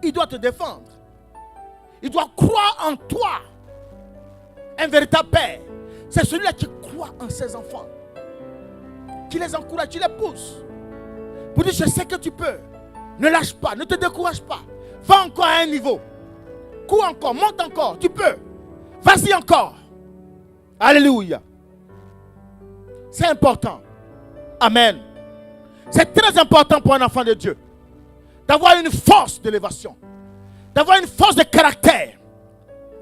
Il doit te défendre. Il doit croire en toi. Un véritable père, c'est celui-là qui croit en ses enfants, qui les encourage, qui les pousse, pour dire: je sais que tu peux. Ne lâche pas, ne te décourage pas. Va encore à un niveau. Cours encore, monte encore, tu peux. Vas-y encore. Alléluia. C'est important. Amen. C'est très important pour un enfant de Dieu d'avoir une force d'élévation, d'avoir une force de caractère.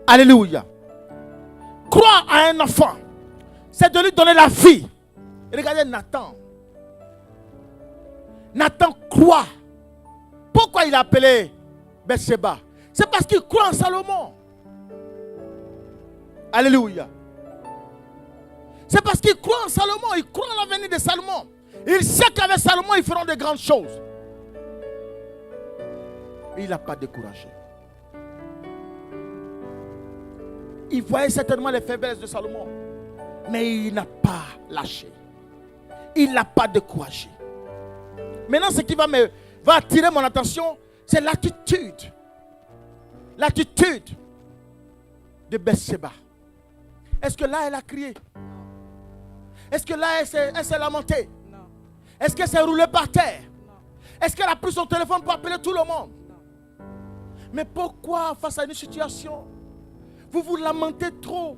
Alléluia. Croire à un enfant, c'est de lui donner la vie. Et regardez Nathan. Nathan croit. Pourquoi il a appelé Bathsheba? C'est parce qu'il croit en Salomon. Alléluia. C'est parce qu'il croit en Salomon. Il croit en l'avenir de Salomon. Il sait qu'avec Salomon, ils feront de grandes choses. Et il n'a pas découragé. Il voyait certainement les faiblesses de Salomon. Mais il n'a pas lâché. Il n'a pas découragé. Maintenant, ce qui va attirer mon attention, c'est l'attitude. L'attitude de Bathsheba. Est-ce que là, elle a crié? Est-ce que là, elle s'est lamentée? Non. Est-ce qu'elle s'est roulée par terre? Non. Est-ce qu'elle a pris son téléphone pour appeler tout le monde? Non. Mais pourquoi, face à une situation, vous vous lamentez trop?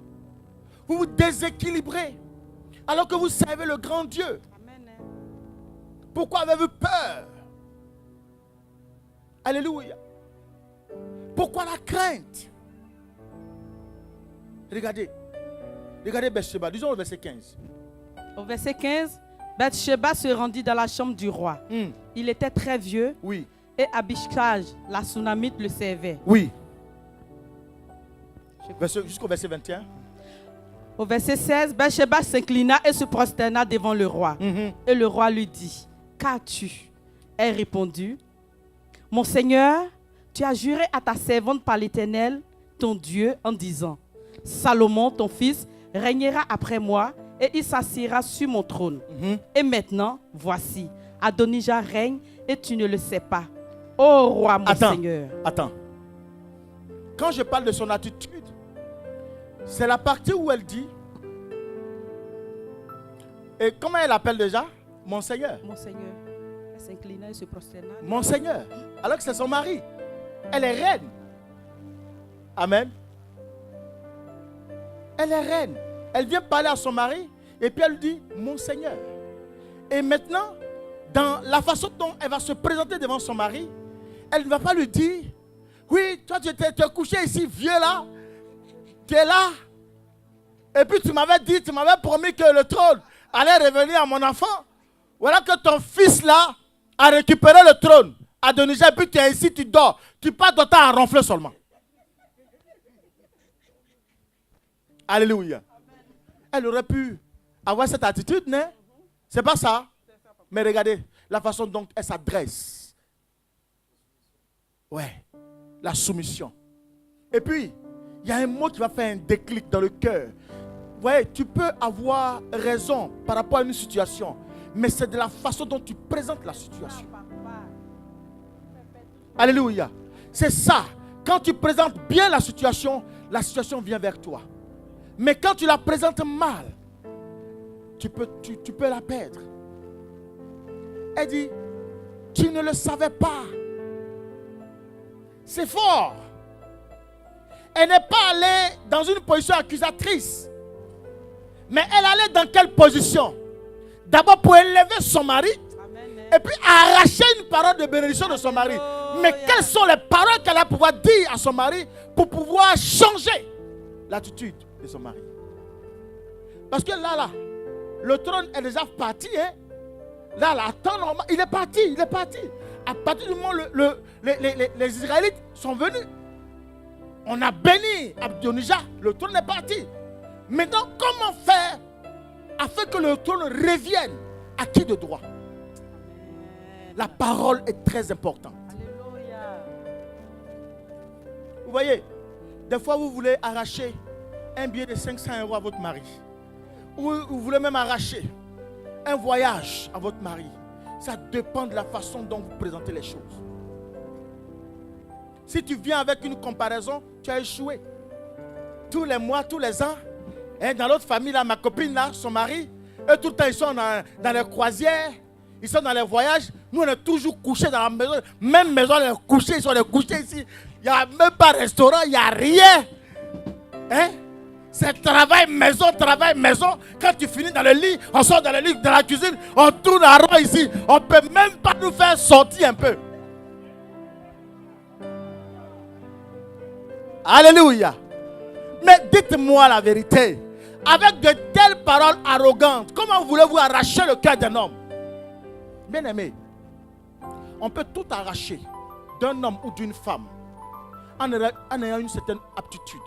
Vous vous déséquilibrez alors que vous servez le grand Dieu. Amen. Pourquoi avez-vous peur? Alléluia. Pourquoi la crainte? Regardez Bathsheba, disons le verset 15. Au verset 15, Bathsheba se rendit dans la chambre du roi. Il était très vieux. Oui. Et Abishag, la Sunamite, le servait. Oui. Jusqu'au verset 21. Au verset 16, Bathsheba s'inclina et se prosterna devant le roi. Et le roi lui dit: qu'as-tu? Elle répondit: mon Seigneur, tu as juré à ta servante par l'Éternel, ton Dieu, en disant: Salomon, ton fils, régnera après moi et il s'assiera sur mon trône. Et maintenant, voici, Adonijah règne et tu ne le sais pas. Ô roi, mon Seigneur. Attends. Quand je parle de son attitude, c'est la partie où elle dit, et comment elle appelle déjà? Mon Seigneur. Mon Seigneur. Elle s'inclina et se prosterna. Mon Seigneur. Alors que c'est son mari. Elle est reine. Amen. Elle est reine. Elle vient parler à son mari et puis elle dit: mon Seigneur. Et maintenant, dans la façon dont elle va se présenter devant son mari, elle ne va pas lui dire: oui, toi tu t'es couché ici, vieux là, tu es là. Et puis tu m'avais promis que le trône allait revenir à mon enfant. Voilà que ton fils là a récupéré le trône. Adonijah, et puis tu es ici, tu dors. Tu passes ton temps à ronfler seulement. Alléluia. Elle aurait pu avoir cette attitude, non? C'est pas ça. Mais regardez la façon dont elle s'adresse. Ouais. La soumission. Et puis, il y a un mot qui va faire un déclic dans le cœur. Vous voyez, tu peux avoir raison par rapport à une situation, mais c'est de la façon dont tu présentes la situation. Alléluia. C'est ça. Quand tu présentes bien la situation vient vers toi. Mais quand tu la présentes mal, tu peux la perdre. Elle dit: tu ne le savais pas. C'est fort. Elle n'est pas allée dans une position accusatrice. Mais elle allait dans quelle position? D'abord pour élever son mari. Amen. Et puis arracher une parole de bénédiction de son mari. Mais quelles sont les paroles qu'elle va pouvoir dire à son mari pour pouvoir changer l'attitude de son mari? Parce que là, le trône est déjà parti. Hein? Là, temps normal, il est parti. À partir du moment où les Israélites sont venus, on a béni Adonijah, le trône est parti. Maintenant, comment faire afin que le trône revienne à qui de droit? La parole est très importante. Alléluia. Vous voyez, des fois vous voulez arracher un billet de 500 € à votre mari. Ou vous voulez même arracher un voyage à votre mari. Ça dépend de la façon dont vous présentez les choses. Si tu viens avec une comparaison, tu as échoué. Tous les mois, tous les ans, et dans l'autre famille, là, ma copine, là, son mari, eux, tout le temps, ils sont dans les croisières, ils sont dans les voyages. Nous, on est toujours couchés dans la maison. Même maison, on est couchés, ils sont couchés ici. Il n'y a même pas de restaurant, il n'y a rien. Hein? C'est travail maison. Quand tu finis dans le lit, on sort dans le lit, dans la cuisine, on tourne en rond ici. On ne peut même pas nous faire sortir un peu. Alléluia. Mais dites-moi la vérité. Avec de telles paroles arrogantes, comment voulez-vous arracher le cœur d'un homme? Bien aimé, on peut tout arracher d'un homme ou d'une femme en ayant une certaine aptitude.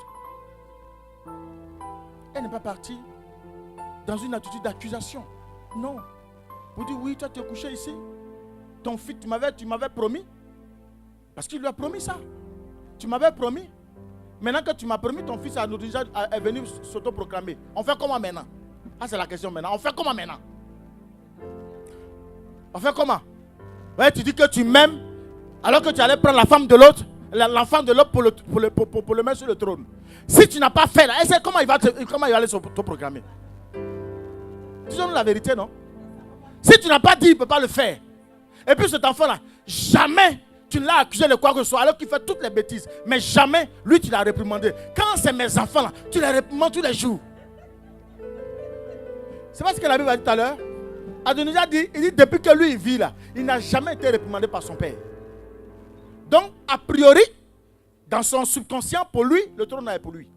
Elle n'est pas partie dans une attitude d'accusation. Non. Vous dites, oui, toi tu es couché ici. Ton fils, tu m'avais promis. Parce qu'il lui a promis ça. Tu m'avais promis. Maintenant que tu m'as promis, ton fils est venu s'autoproclamer. On fait comment maintenant? Ah, c'est la question maintenant. On fait comment maintenant? On fait comment? Ouais, tu dis que tu m'aimes alors que tu allais prendre la femme de l'autre, l'enfant de l'autre pour le mettre sur le trône. Si tu n'as pas fait là, comment il va aller s'autoproclamer? Disons-nous la vérité, non? Si tu n'as pas dit, il ne peut pas le faire. Et puis cet enfant-là, jamais tu ne l'as accusé de quoi que ce soit, alors qu'il fait toutes les bêtises. Mais jamais, lui, tu l'as réprimandé. Quand c'est mes enfants-là, tu les réprimandes tous les jours. C'est pas ce que la Bible a dit tout à l'heure. Adonijah dit, il dit, depuis que lui, il vit là, il n'a jamais été réprimandé par son père. Donc, a priori, dans son subconscient, pour lui, le trône est pour lui.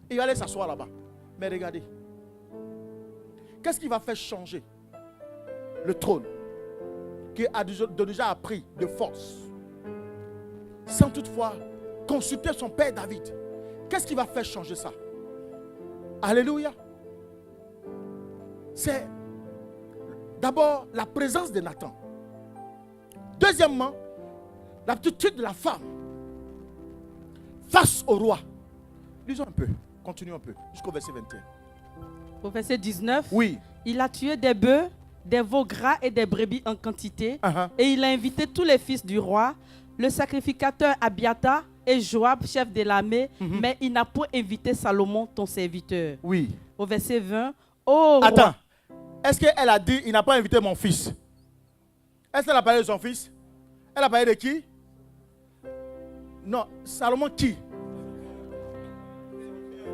Il va aller s'asseoir là-bas. Mais regardez, qu'est-ce qui va faire changer le trône que Adonijah a pris de force, sans toutefois consulter son père David? Qu'est-ce qui va faire changer ça? Alléluia. C'est d'abord la présence de Nathan. Deuxièmement, l'aptitude de la femme face au roi. Lisons un peu, continuons un peu, jusqu'au verset 21. Au verset 19, oui. Il a tué des bœufs, des veaux gras et des brebis en quantité. Et il a invité tous les fils du roi, le sacrificateur Abiathar et Joab, chef de l'armée. Mais il n'a pas invité Salomon, ton serviteur. Oui. Au verset 20, oh roi. Attends, est-ce qu'elle a dit, il n'a pas invité mon fils? Est-ce qu'elle a parlé de son fils? Elle a parlé de qui? Non, Salomon qui?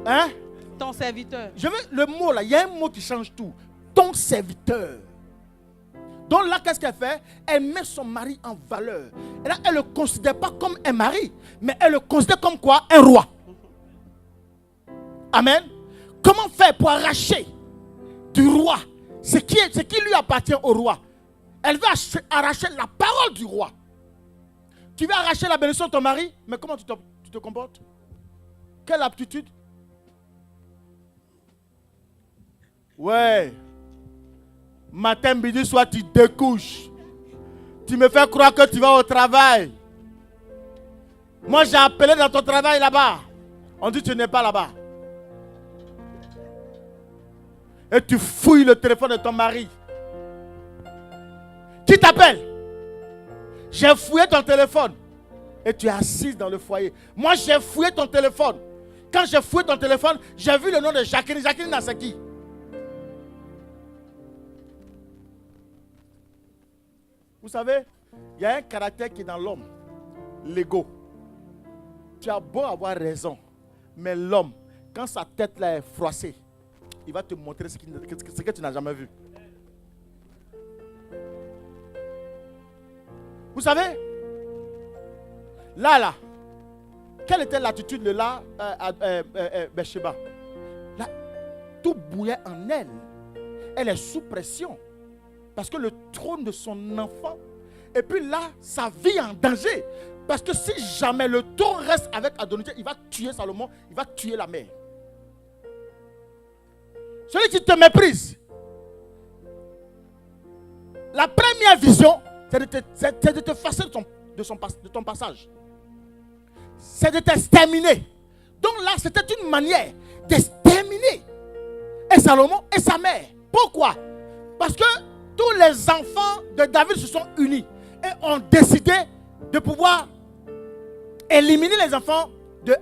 Hein? Ton serviteur. Je veux le mot là, il y a un mot qui change tout. Ton serviteur. Donc là, qu'est-ce qu'elle fait? Elle met son mari en valeur. Et là, elle ne le considère pas comme un mari, mais elle le considère comme quoi? Un roi. Amen. Comment faire pour arracher du roi ce qui lui appartient au roi? Elle va arracher la parole du roi. Tu veux arracher la bénédiction de ton mari, mais comment tu te comportes? Quelle aptitude? Ouais. Matin, midi, soir, tu découches. Tu me fais croire que tu vas au travail. Moi, j'ai appelé dans ton travail là-bas. On dit que tu n'es pas là-bas. Et tu fouilles le téléphone de ton mari. Qui t'appelle? J'ai fouillé ton téléphone. Et tu es assise dans le foyer. Moi, j'ai fouillé ton téléphone. Quand j'ai fouillé ton téléphone, j'ai vu le nom de Jacqueline. Jacqueline, c'est qui? Vous savez, il y a un caractère qui est dans l'homme. L'ego. Tu as beau avoir raison. Mais l'homme, quand sa tête là est froissée, il va te montrer ce que tu n'as jamais vu. Vous savez, là, quelle était l'attitude de Bathsheba? Là, tout bouillait en elle. Elle est sous pression. Parce que le trône de son enfant. Et puis là, sa vie est en danger. Parce que si jamais le trône reste avec Adonijah, il va tuer Salomon, il va tuer la mère. Celui qui te méprise, la première vision, c'est de te effacer de ton passage. c'est de t'exterminer. Donc là, c'était une manière d'exterminer et Salomon et sa mère. Pourquoi? Parce que tous les enfants de David se sont unis et ont décidé de pouvoir éliminer les enfants de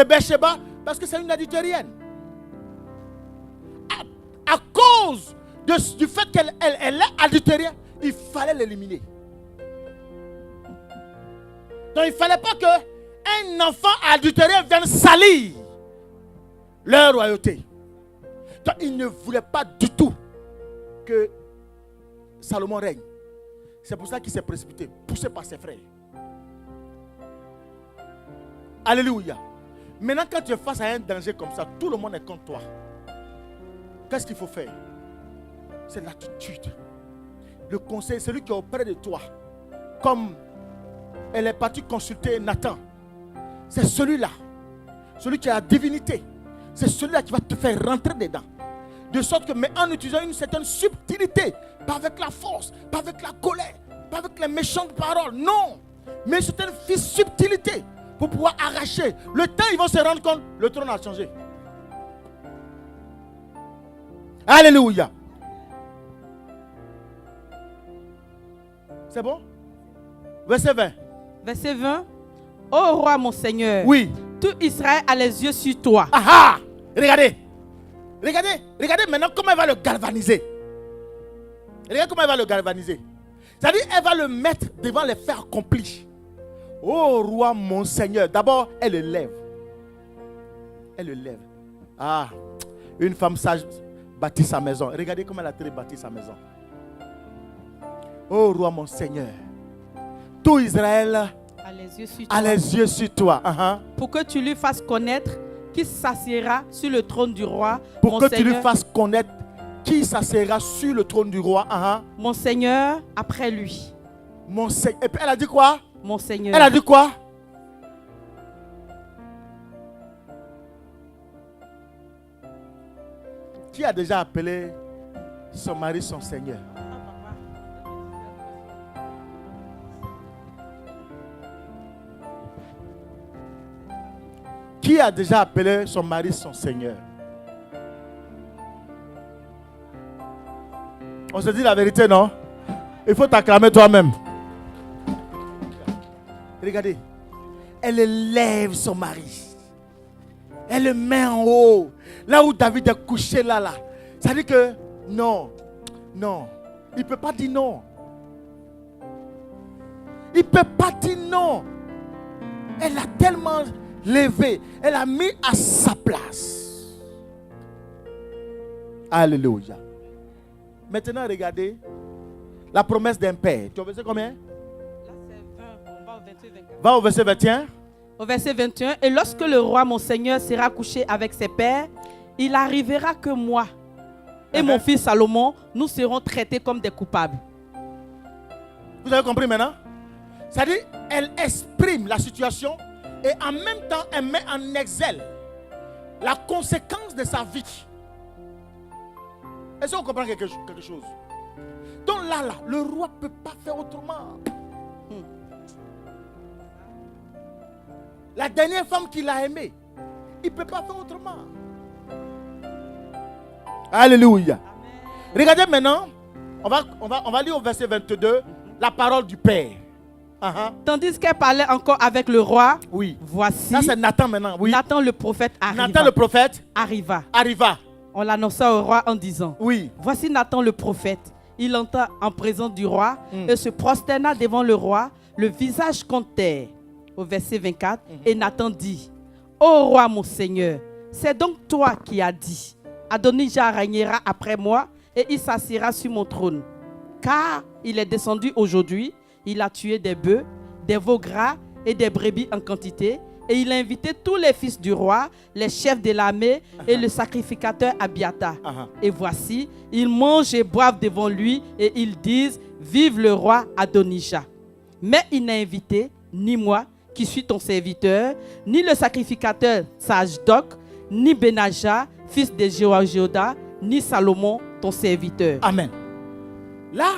Bathsheba parce que c'est une adultérienne. À cause du fait qu'elle est adultérienne, il fallait l'éliminer. Donc il ne fallait pas qu'un enfant adultérien vienne salir leur royauté. Donc il ne voulait pas du tout que Salomon règne. C'est pour ça qu'il s'est précipité, poussé par ses frères. Alléluia. Maintenant, quand tu es face à un danger comme ça, tout le monde est contre toi. Qu'est-ce qu'il faut faire? C'est l'attitude. Le conseil, celui qui est auprès de toi. Comme elle est partie consulter Nathan. C'est celui-là. Celui qui a la divinité. C'est celui-là qui va te faire rentrer dedans. De sorte que, mais en utilisant une certaine subtilité, pas avec la force, pas avec la colère, pas avec les méchantes paroles, non. Mais une certaine subtilité pour pouvoir arracher. Le temps, ils vont se rendre compte, le trône a changé. Alléluia. C'est bon? Verset 20. Verset 20. Ô roi, mon Seigneur, oui. Tout Israël a les yeux sur toi. Ah ah! Regardez. Regardez maintenant comment elle va le galvaniser. Regardez comment elle va le galvaniser. C'est-à-dire, elle va le mettre devant les faits accomplis. Ô roi, mon Seigneur. D'abord, elle le lève. Elle le lève. Ah, une femme sage bâtit sa maison. Regardez comment elle a très bâti sa maison. Ô roi, mon Seigneur. Tout Israël a les yeux sur toi. A les yeux sur toi. Pour que tu lui fasses connaître qui s'assiera sur le trône du roi. Pour que tu lui fasses connaître qui s'assiera sur le trône du roi. Mon Seigneur après lui. Mon Seigneur. Et puis elle a dit quoi? Mon Seigneur. Elle a dit quoi? Qui a déjà appelé son mari son Seigneur? Qui a déjà appelé son mari son Seigneur? On se dit la vérité, non? Il faut t'acclamer toi-même. Regardez. Elle élève son mari. Elle le met en haut. Là où David est couché, là. Ça veut dire que non. Il ne peut pas dire non. Il ne peut pas dire non. Elle a tellement levé. Elle a mis à sa place. Alléluia. Maintenant, regardez. La promesse d'un père. Tu as verset combien? Là, c'est 20. On va au verset 24. Va au verset 21. Au verset 21. Et lorsque le roi, mon Seigneur, sera couché avec ses pères, il arrivera que moi et mon fils Salomon, nous serons traités comme des coupables. Vous avez compris maintenant? C'est-à-dire, elle exprime la situation et en même temps, elle met en exil la conséquence de sa vie. Est-ce que vous comprenez quelque chose? Donc là, le roi ne peut pas faire autrement. La dernière femme qu'il a aimée, il ne peut pas faire autrement. Alléluia. Amen. Regardez maintenant, on va lire au verset 22, la parole du Père. Tandis qu'elle parlait encore avec le roi, oui. Voici. Ça c'est Nathan maintenant. Oui. Nathan le prophète arriva. Nathan le prophète arriva. On l'annonça au roi en disant, oui. Voici Nathan le prophète. Il entra en présence du roi et se prosterna devant le roi, le visage contre terre. Au verset 24, et Nathan dit, Ô roi mon Seigneur, c'est donc toi qui as dit, Adonijah régnera après moi et il s'assiera sur mon trône. Car il est descendu aujourd'hui, il a tué des bœufs, des veaux gras et des brebis en quantité. Et il a invité tous les fils du roi, les chefs de l'armée et le sacrificateur Abiathar. Et voici, ils mangent et boivent devant lui et ils disent, Vive le roi Adonijah. Mais il n'a invité ni moi, qui suis ton serviteur, ni le sacrificateur Sajdoc, ni Benaja, fils de Jéhoiada, ni Salomon, ton serviteur. Amen. Là,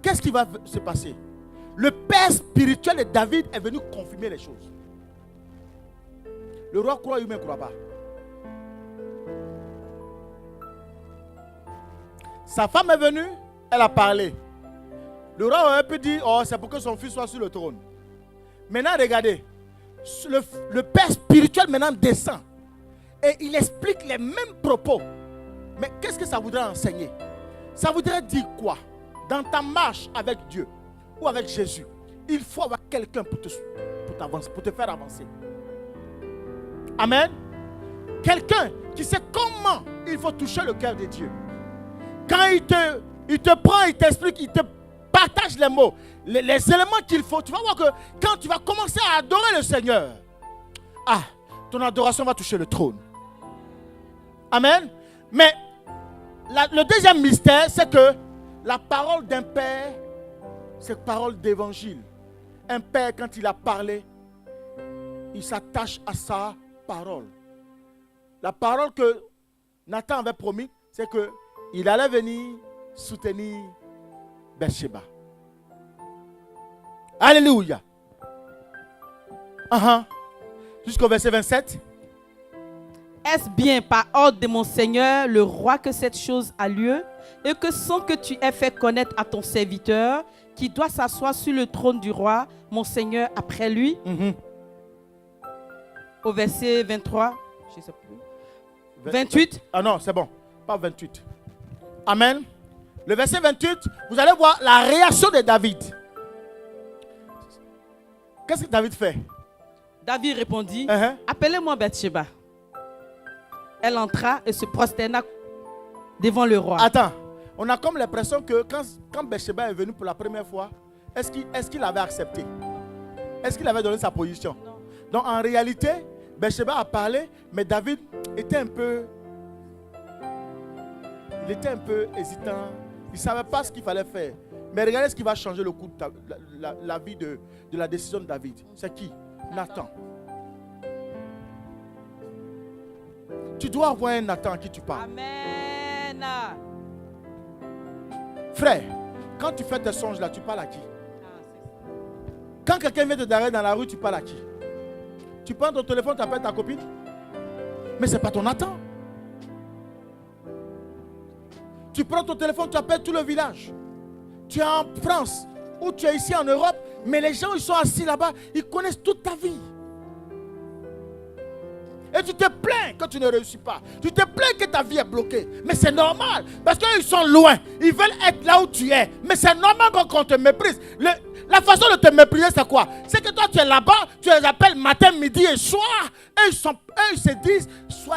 qu'est-ce qui va se passer? le père spirituel de David est venu confirmer les choses. Le roi croit, lui-même ne croit pas. Sa femme est venue, elle a parlé. Le roi aurait pu dire, oh, c'est pour que son fils soit sur le trône. Maintenant, regardez, le père spirituel maintenant descend et il explique les mêmes propos. Mais qu'est-ce que ça voudrait enseigner? Ça voudrait dire quoi? Dans ta marche avec Dieu ou avec Jésus, il faut avoir quelqu'un pour te faire avancer. Amen. Quelqu'un qui sait comment il faut toucher le cœur de Dieu. Quand il te prend, il t'explique, il te partage les mots, les éléments qu'il faut. Tu vas voir que quand tu vas commencer à adorer le Seigneur, ton adoration va toucher le trône. Amen. Mais le deuxième mystère, c'est que la parole d'un père, c'est parole d'évangile. Un père, quand il a parlé, il s'attache à sa parole. La parole que Nathan avait promis, c'est qu'il allait venir soutenir Bathsheba. Alléluia. Jusqu'au verset 27. Est-ce bien par ordre de mon Seigneur, le roi, que cette chose a lieu, et que sans que tu aies fait connaître à ton serviteur, qui doit s'asseoir sur le trône du roi, mon Seigneur, après lui? Au verset 23, je ne sais plus. 28. Ah non, c'est bon. Pas 28. Amen. Le verset 28, vous allez voir la réaction de David. Qu'est-ce que David fait? David répondit, appelez-moi Bathsheba. Elle entra et se prosterna devant le roi. Attends, on a comme l'impression que quand Bathsheba est venu pour la première fois, est-ce qu'il avait accepté? Est-ce qu'il avait donné sa position? Non. Donc en réalité, Bathsheba a parlé, mais David était un peu hésitant. Il ne savait pas ce qu'il fallait faire. Mais regardez ce qui va changer le coup de la vie de la décision de David. C'est qui? Nathan. Tu dois avoir un Nathan à qui tu parles. Amen. Frère, quand tu fais tes songes là, tu parles à qui? Quand quelqu'un vient te d'arrêter dans la rue, tu parles à qui? Tu prends ton téléphone, tu appelles ta copine? Mais ce n'est pas ton Nathan. Tu prends ton téléphone, tu appelles tout le village. Tu es en France ou tu es ici en Europe, mais les gens ils sont assis là-bas, ils connaissent toute ta vie. Et tu te plains que tu ne réussis pas. Tu te plains que ta vie est bloquée. Mais c'est normal. Parce qu'ils sont loin. Ils veulent être là où tu es. Mais c'est normal qu'on te méprise. La façon de te mépriser, c'est quoi? C'est que toi, tu es là-bas. Tu les appelles matin, midi et soir. Et ils se disent, soit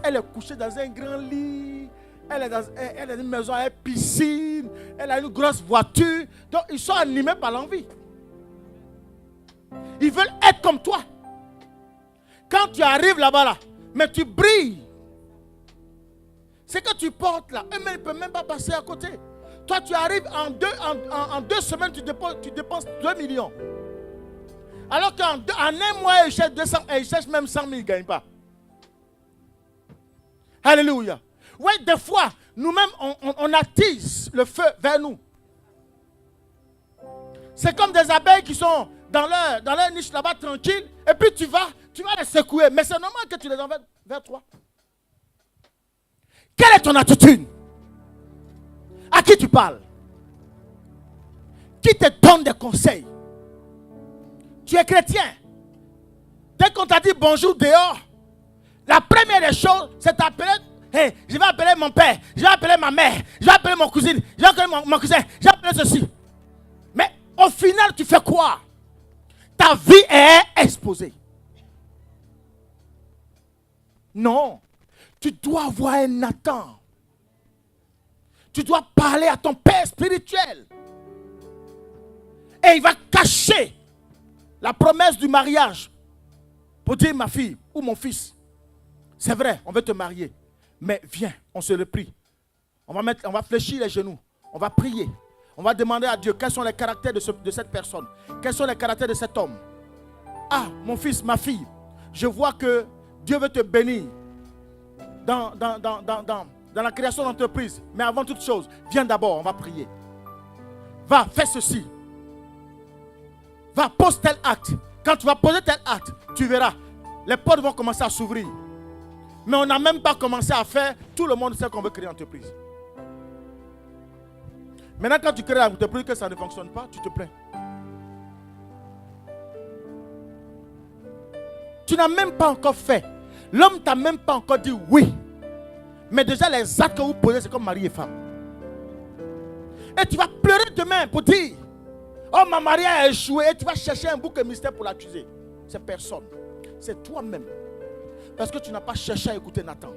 elle est couchée dans un grand lit. Elle est dans une maison à piscine. Elle a une grosse voiture. Donc, ils sont animés par l'envie. Ils veulent être comme toi. Quand tu arrives là-bas, mais tu brilles. C'est que tu portes là. Eux, mais ils ne peuvent même pas passer à côté. Toi, tu arrives en 2 semaines, tu dépenses 2 millions. Alors qu'en un mois, ils cherchent 200, et ils cherchent même 100 000, ils ne gagnent pas. Alléluia. Oui, des fois, nous-mêmes, on attise le feu vers nous. C'est comme des abeilles qui sont dans leur niche là-bas tranquille, et puis tu vas les secouer. Mais c'est normal que tu les envoies vers toi. Quelle est ton attitude? À qui tu parles? Qui te donne des conseils? Tu es chrétien. Dès qu'on t'a dit bonjour dehors, la première des choses, c'est d'appeler. Hey, je vais appeler mon père, je vais appeler ma mère, je vais appeler mon cousine, je vais appeler mon cousin, je vais appeler ceci. Mais au final, tu fais quoi? Ta vie est exposée. Non. Tu dois avoir un Nathan. Tu dois parler à ton père spirituel. Et il va cacher la promesse du mariage. Pour dire, ma fille ou mon fils, c'est vrai, on veut te marier. Mais viens, on se le prie. On va fléchir les genoux. On va prier. On va demander à Dieu quels sont les caractères de cette personne. Quels sont les caractères de cet homme. Ah, mon fils, ma fille, je vois que Dieu veut te bénir dans la création d'entreprise. Mais avant toute chose, viens d'abord, on va prier. Va, fais ceci. Va, pose tel acte. Quand tu vas poser tel acte, tu verras, les portes vont commencer à s'ouvrir. Mais on n'a même pas commencé à faire. Tout le monde sait qu'on veut créer une entreprise. Maintenant, quand tu crées l'entreprise que ça ne fonctionne pas, tu te plains. Tu n'as même pas encore fait. L'homme t'a même pas encore dit oui. Mais déjà, les actes que vous posez, c'est comme mari et femme. Et tu vas pleurer demain pour dire, oh, ma mariée a échoué. Et tu vas chercher un bouc émissaire pour l'accuser. C'est personne. C'est toi-même. Parce que tu n'as pas cherché à écouter Nathan.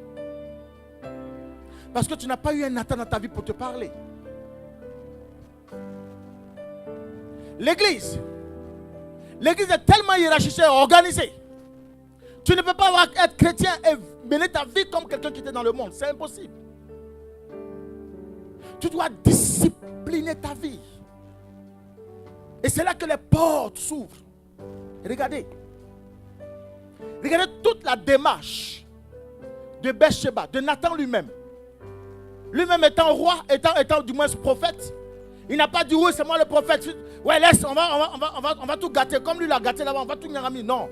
Parce que tu n'as pas eu un Nathan dans ta vie pour te parler. L'église est tellement hiérarchisée et organisée. Tu ne peux pas être chrétien et mener ta vie comme quelqu'un qui était dans le monde. C'est impossible. Tu dois discipliner ta vie. Et c'est là que les portes s'ouvrent. Regardez. Regardez toute la démarche de Bathsheba, de Nathan lui-même. Lui-même étant roi, étant du moins prophète. Il n'a pas dit oui, c'est moi le prophète. Ouais, laisse, on va tout gâter. Comme lui l'a gâté là-bas, on va tout nyarami. Non.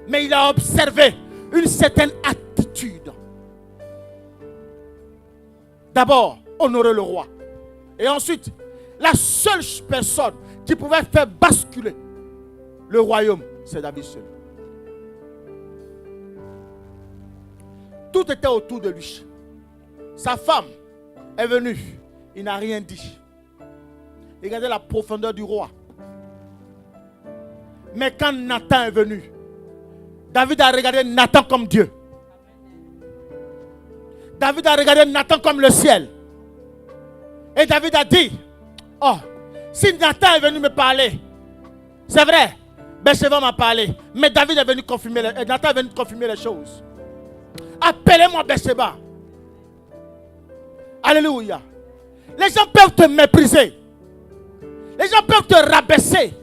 Mais il a observé une certaine attitude. D'abord, honorer le roi. Et ensuite, la seule personne qui pouvait faire basculer le royaume, c'est David seul. Tout était autour de lui. Sa femme est venue. Il n'a rien dit. Regardez la profondeur du roi. Mais quand Nathan est venu, David a regardé Nathan comme Dieu. David a regardé Nathan comme le ciel. Et David a dit, oh, si Nathan est venu me parler, c'est vrai, Bathsheba m'a parlé, mais David est venu confirmer, Nathan est venu confirmer les choses. Appelez-moi Bathsheba. Alléluia. Les gens peuvent te mépriser. Les gens peuvent te rabaisser.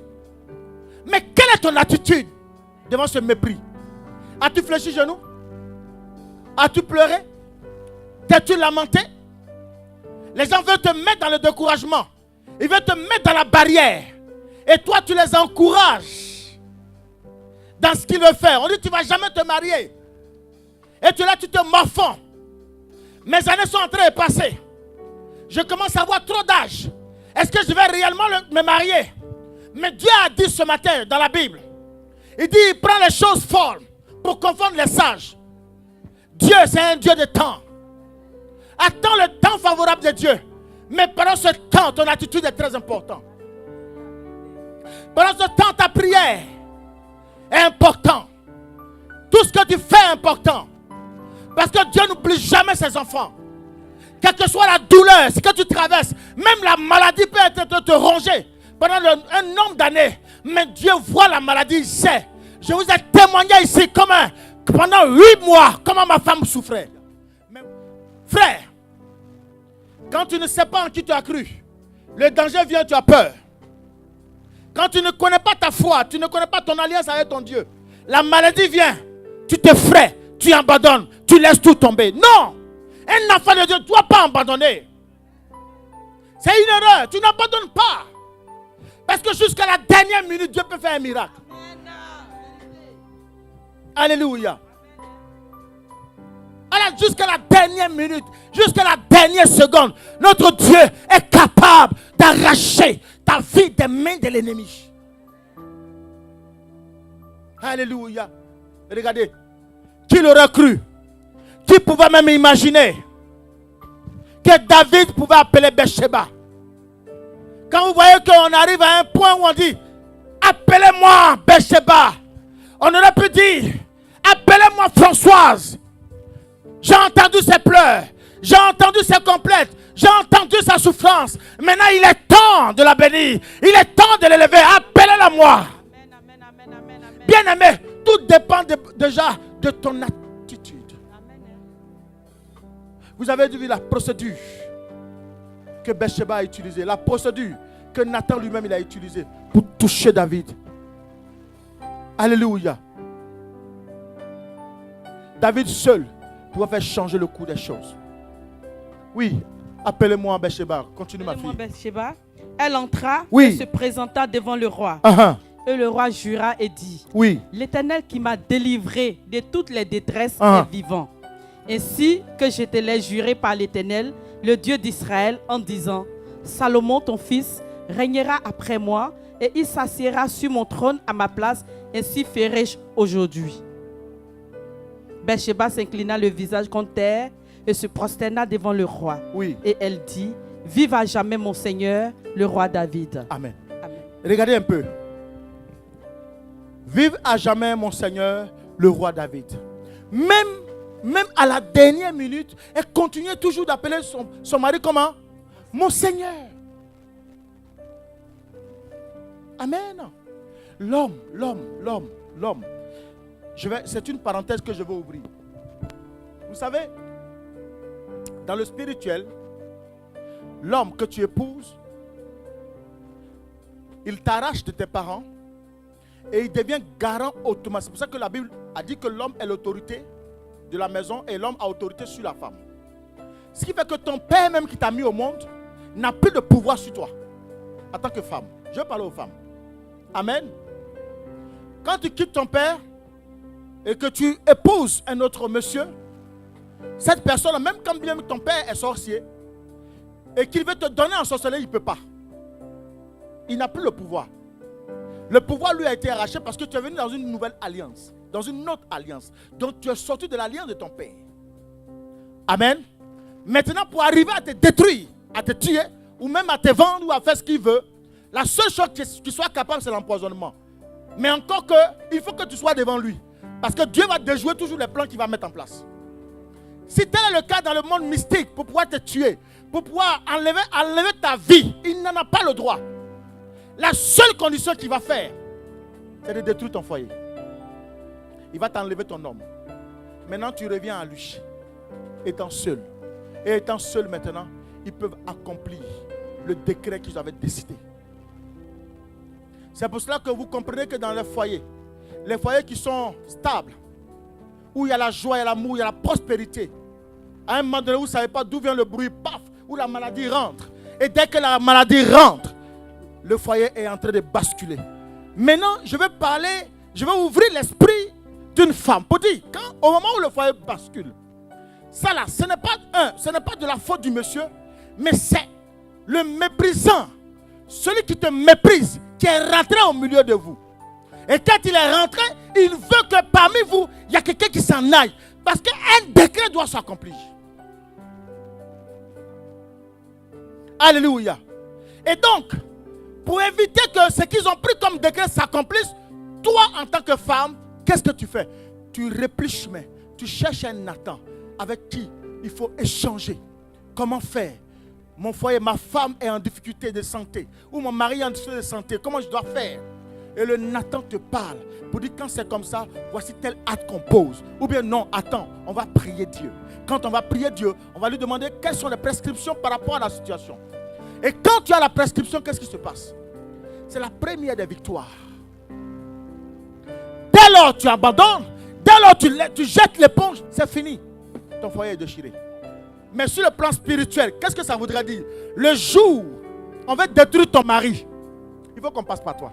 Mais quelle est ton attitude devant ce mépris? As-tu fléchi genoux? As-tu pleuré? T'es-tu lamenté? Les gens veulent te mettre dans le découragement. Ils veulent te mettre dans la barrière. Et toi, tu les encourages dans ce qu'ils veulent faire. On dit, tu ne vas jamais te marier. Et tu es là, tu te morfonds. Mes années sont en train de passer. Je commence à avoir trop d'âge. Est-ce que je vais réellement me marier? Mais Dieu a dit ce matin dans la Bible. Il dit, il prend les choses folles pour confondre les sages. Dieu, c'est un Dieu de temps. Attends le temps favorable de Dieu. Mais pendant ce temps, ton attitude est très importante. Pendant ce temps, ta prière est importante. Tout ce que tu fais est important. Parce que Dieu n'oublie jamais ses enfants. Quelle que soit la douleur, ce que tu traverses, même la maladie peut te ronger pendant un nombre d'années. Mais Dieu voit la maladie, il sait. Je vous ai témoigné ici pendant 8 mois, comment ma femme souffrait. Mais, frère, quand tu ne sais pas en qui tu as cru, le danger vient, tu as peur. Quand tu ne connais pas ta foi, tu ne connais pas ton alliance avec ton Dieu, la maladie vient, tu t'effraies, tu abandonnes, tu laisses tout tomber. Non! Un enfant de Dieu ne doit pas abandonner. C'est une erreur, tu n'abandonnes pas. Parce que jusqu'à la dernière minute, Dieu peut faire un miracle. Alléluia. Alors jusqu'à la dernière minute, jusqu'à la dernière seconde, notre Dieu est capable d'arracher ta vie des mains de l'ennemi. Alléluia. Regardez. Qui l'aurait cru? Qui pouvait même imaginer que David pouvait appeler Bathsheba? Quand vous voyez qu'on arrive à un point où on dit appelez-moi Bathsheba, on aurait pu dire appelez-moi Françoise. J'ai entendu ses pleurs, j'ai entendu ses complètes, j'ai entendu sa souffrance. Maintenant il est temps de la bénir, il est temps de l'élever. Appelez-la moi. Bien-aimé, tout dépend déjà de ton attitude. Vous avez vu la procédure que Bathsheba a utilisée, la procédure que Nathan lui-même il a utilisée pour toucher David. Alléluia. David seul pouvait faire changer le cours des choses. Oui, Appelez-moi Bathsheba. Continue ma Appelez-moi fille. Bathsheba. Elle entra Oui. et se présenta devant le roi. Ah, Et le roi jura et dit, oui. l'Éternel qui m'a délivré de toutes les détresses Ah. est vivant. Ainsi que je te l'ai juré par l'Éternel, le Dieu d'Israël, en disant, Salomon ton fils régnera après moi et il s'assiera sur mon trône à ma place, ainsi ferai-je aujourd'hui. Bathsheba s'inclina le visage contre terre et se prosterna devant le roi. Oui. Et elle dit, vive à jamais mon Seigneur, le roi David. Amen. Amen. Regardez un peu. Vive à jamais mon Seigneur, le roi David. Même à la dernière minute, elle continuait toujours d'appeler son mari comment? Mon Seigneur. Amen. L'homme. C'est une parenthèse que je vais ouvrir. Vous savez, dans le spirituel, l'homme que tu épouses, il t'arrache de tes parents et il devient garant automatique. C'est pour ça que la Bible a dit que l'homme est l'autorité de la maison et l'homme a autorité sur la femme. Ce qui fait que ton père même qui t'a mis au monde n'a plus de pouvoir sur toi en tant que femme. Je vais parler aux femmes. Amen. Quand tu quittes ton père et que tu épouses un autre monsieur, cette personne, même quand bien ton père est sorcier et qu'il veut te donner en sorcellerie, il ne peut pas. Il n'a plus le pouvoir. Le pouvoir lui a été arraché parce que tu es venu dans une nouvelle alliance, dans une autre alliance. Donc tu es sorti de l'alliance de ton père. Amen. Maintenant, pour arriver à te détruire, à te tuer, ou même à te vendre ou à faire ce qu'il veut, la seule chose qui soit capable, c'est l'empoisonnement. Mais encore que, il faut que tu sois devant lui. Parce que Dieu va déjouer toujours les plans qu'il va mettre en place. Si tel est le cas dans le monde mystique, pour pouvoir te tuer, pour pouvoir enlever ta vie, il n'en a pas le droit. La seule condition qu'il va faire, c'est de détruire ton foyer. Il va t'enlever ton homme. Maintenant, tu reviens à lui, étant seul. Et étant seul maintenant, ils peuvent accomplir le décret qu'ils avaient décidé. C'est pour cela que vous comprenez que dans les foyers qui sont stables, où il y a la joie, il y a l'amour, il y a la prospérité, à un moment donné, vous ne savez pas d'où vient le bruit, paf, où la maladie rentre. Et dès que la maladie rentre, le foyer est en train de basculer. Maintenant, je vais ouvrir l'esprit d'une femme. Pour dire, au moment où le foyer bascule, ça là, ce n'est pas de la faute du monsieur, mais c'est le méprisant, celui qui te méprise, qui est rentré au milieu de vous. Et quand il est rentré, il veut que parmi vous, il y a quelqu'un qui s'en aille. Parce qu'un décret doit s'accomplir. Alléluia. Et donc, pour éviter que ce qu'ils ont pris comme décret s'accomplisse, toi en tant que femme, qu'est-ce que tu fais? Tu replies chemin. Tu cherches un Nathan avec qui il faut échanger. Comment faire? Mon foyer, ma femme est en difficulté de santé. Ou mon mari est en difficulté de santé. Comment je dois faire? Et le Nathan te parle pour dire quand c'est comme ça, voici tel acte qu'on pose. Ou bien non, attends, on va prier Dieu. Quand on va prier Dieu, on va lui demander quelles sont les prescriptions par rapport à la situation. Et quand tu as la prescription, qu'est-ce qui se passe? C'est la première des victoires. Dès lors tu abandonnes, dès lors tu jettes l'éponge, c'est fini. Ton foyer est déchiré. Mais sur le plan spirituel, qu'est-ce que ça voudrait dire? Le jour où on veut détruire ton mari, il faut qu'on passe par toi.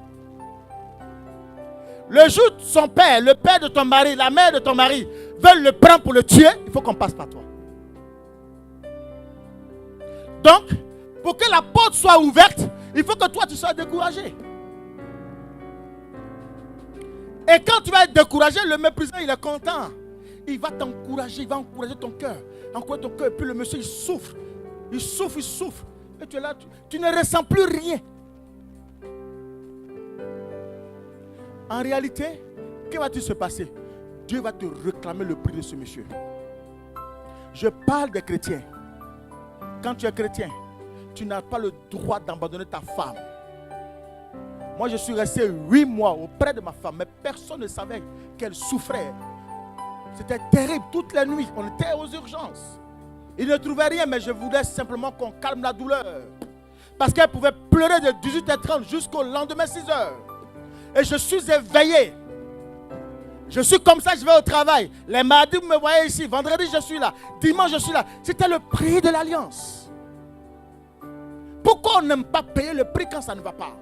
Le jour où son père, le père de ton mari, la mère de ton mari veulent le prendre pour le tuer, il faut qu'on passe par toi. Donc, pour que la porte soit ouverte, il faut que toi tu sois découragé. Et quand tu vas être découragé, le méprisant il est content. Il va t'encourager, il va encourager ton cœur. Encourager ton cœur. Et puis le monsieur il souffre. Il souffre. Et tu es là, tu ne ressens plus rien. En réalité, que va-t-il se passer? Dieu va te réclamer le prix de ce monsieur. Je parle des chrétiens. Quand tu es chrétien, tu n'as pas le droit d'abandonner ta femme. Moi, je suis resté 8 mois auprès de ma femme, mais personne ne savait qu'elle souffrait. C'était terrible. Toutes les nuits, on était aux urgences. Il ne trouvait rien, mais je voulais simplement qu'on calme la douleur. Parce qu'elle pouvait pleurer de 18h30 jusqu'au lendemain 6h. Et je suis éveillé. Je suis comme ça, je vais au travail. Les mardis, vous me voyez ici. Vendredi, je suis là. Dimanche, je suis là. C'était le prix de l'alliance. Pourquoi on n'aime pas payer le prix quand ça ne va pas?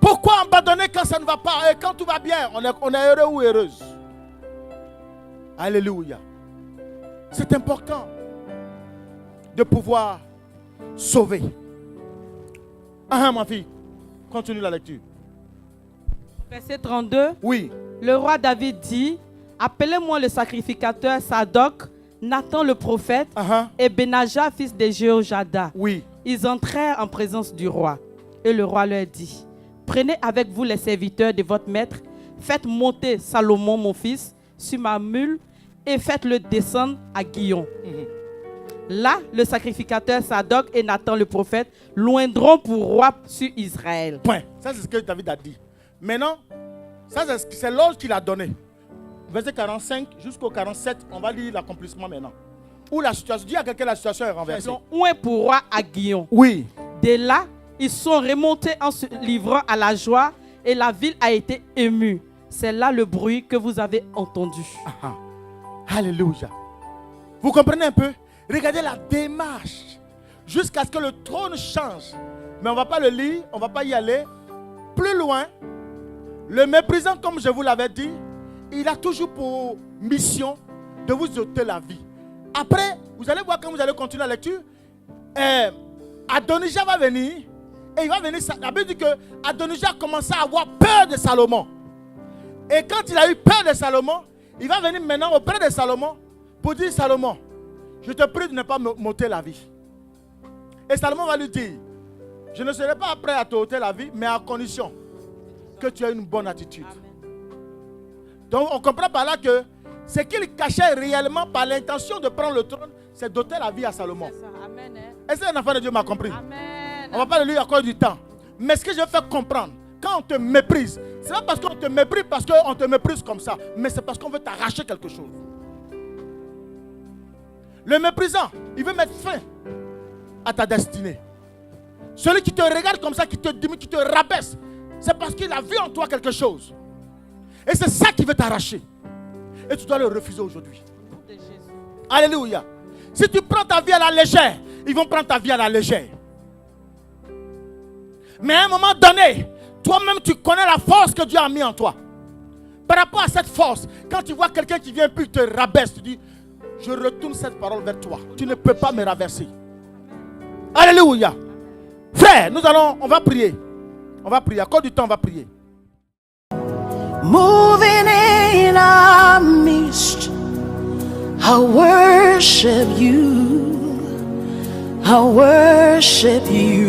Pourquoi abandonner quand ça ne va pas? Et quand tout va bien, on est heureux ou heureuse? Alléluia. C'est important de pouvoir sauver. Ah, ma fille, continue la lecture. Verset 32. Oui. Le roi David dit, appelez-moi le sacrificateur Sadoc, Nathan le prophète et Benaja, fils de Jéhojada. Oui. Ils entrèrent en présence du roi. Et le roi leur dit, prenez avec vous les serviteurs de votre maître, faites monter Salomon, mon fils, sur ma mule et faites-le descendre à Guillon. Là, le sacrificateur Sadoc et Nathan le prophète loindront pour roi sur Israël. Point. Ça, c'est ce que David a dit. Maintenant, ça, c'est l'ordre qu'il a donné. Verset 45 jusqu'au 47, on va lire l'accomplissement maintenant. Où la situation, dis à quelqu'un la situation est renversée. Où est pour roi à Guillon. Oui. De là, ils sont remontés en se livrant à la joie et la ville a été émue. C'est là le bruit que vous avez entendu. Alléluia. Vous comprenez un peu? Regardez la démarche jusqu'à ce que le trône change. Mais on ne va pas le lire, on ne va pas y aller. Plus loin, le méprisant, comme je vous l'avais dit, il a toujours pour mission de vous ôter la vie. Après, vous allez voir quand vous allez continuer la lecture, Adonijah va venir et il va venir. La Bible dit que Adonijah a commencé à avoir peur de Salomon. Et quand il a eu peur de Salomon, il va venir maintenant auprès de Salomon pour dire, Salomon, je te prie de ne pas m'ôter la vie. Et Salomon va lui dire, je ne serai pas prêt à te ôter la vie, mais à condition que tu aies une bonne attitude. Amen. Donc on comprend par là que ce qu'il cachait réellement par l'intention de prendre le trône, c'est d'ôter la vie à Salomon. Est-ce qu'un enfant de Dieu m'a compris? Amen. On ne va pas le lire encore du temps. Mais ce que je veux faire comprendre, quand on te méprise, ce n'est pas parce qu'on te méprise parce qu'on te méprise comme ça, mais c'est parce qu'on veut t'arracher quelque chose. Le méprisant, il veut mettre fin à ta destinée. Celui qui te regarde comme ça, qui te diminue, qui te rabaisse, c'est parce qu'il a vu en toi quelque chose. Et c'est ça qui veut t'arracher. Et tu dois le refuser aujourd'hui. Alléluia. Si tu prends ta vie à la légère, ils vont prendre ta vie à la légère. Mais à un moment donné, toi-même tu connais la force que Dieu a mis en toi. Par rapport à cette force, quand tu vois quelqu'un qui vient puis te rabaisse, tu dis, je retourne cette parole vers toi. Tu ne peux pas me raverser. Alléluia. Frère, on va prier. On va prier. À cause du temps, on va prier. Moving in our midst, I worship you. I worship you.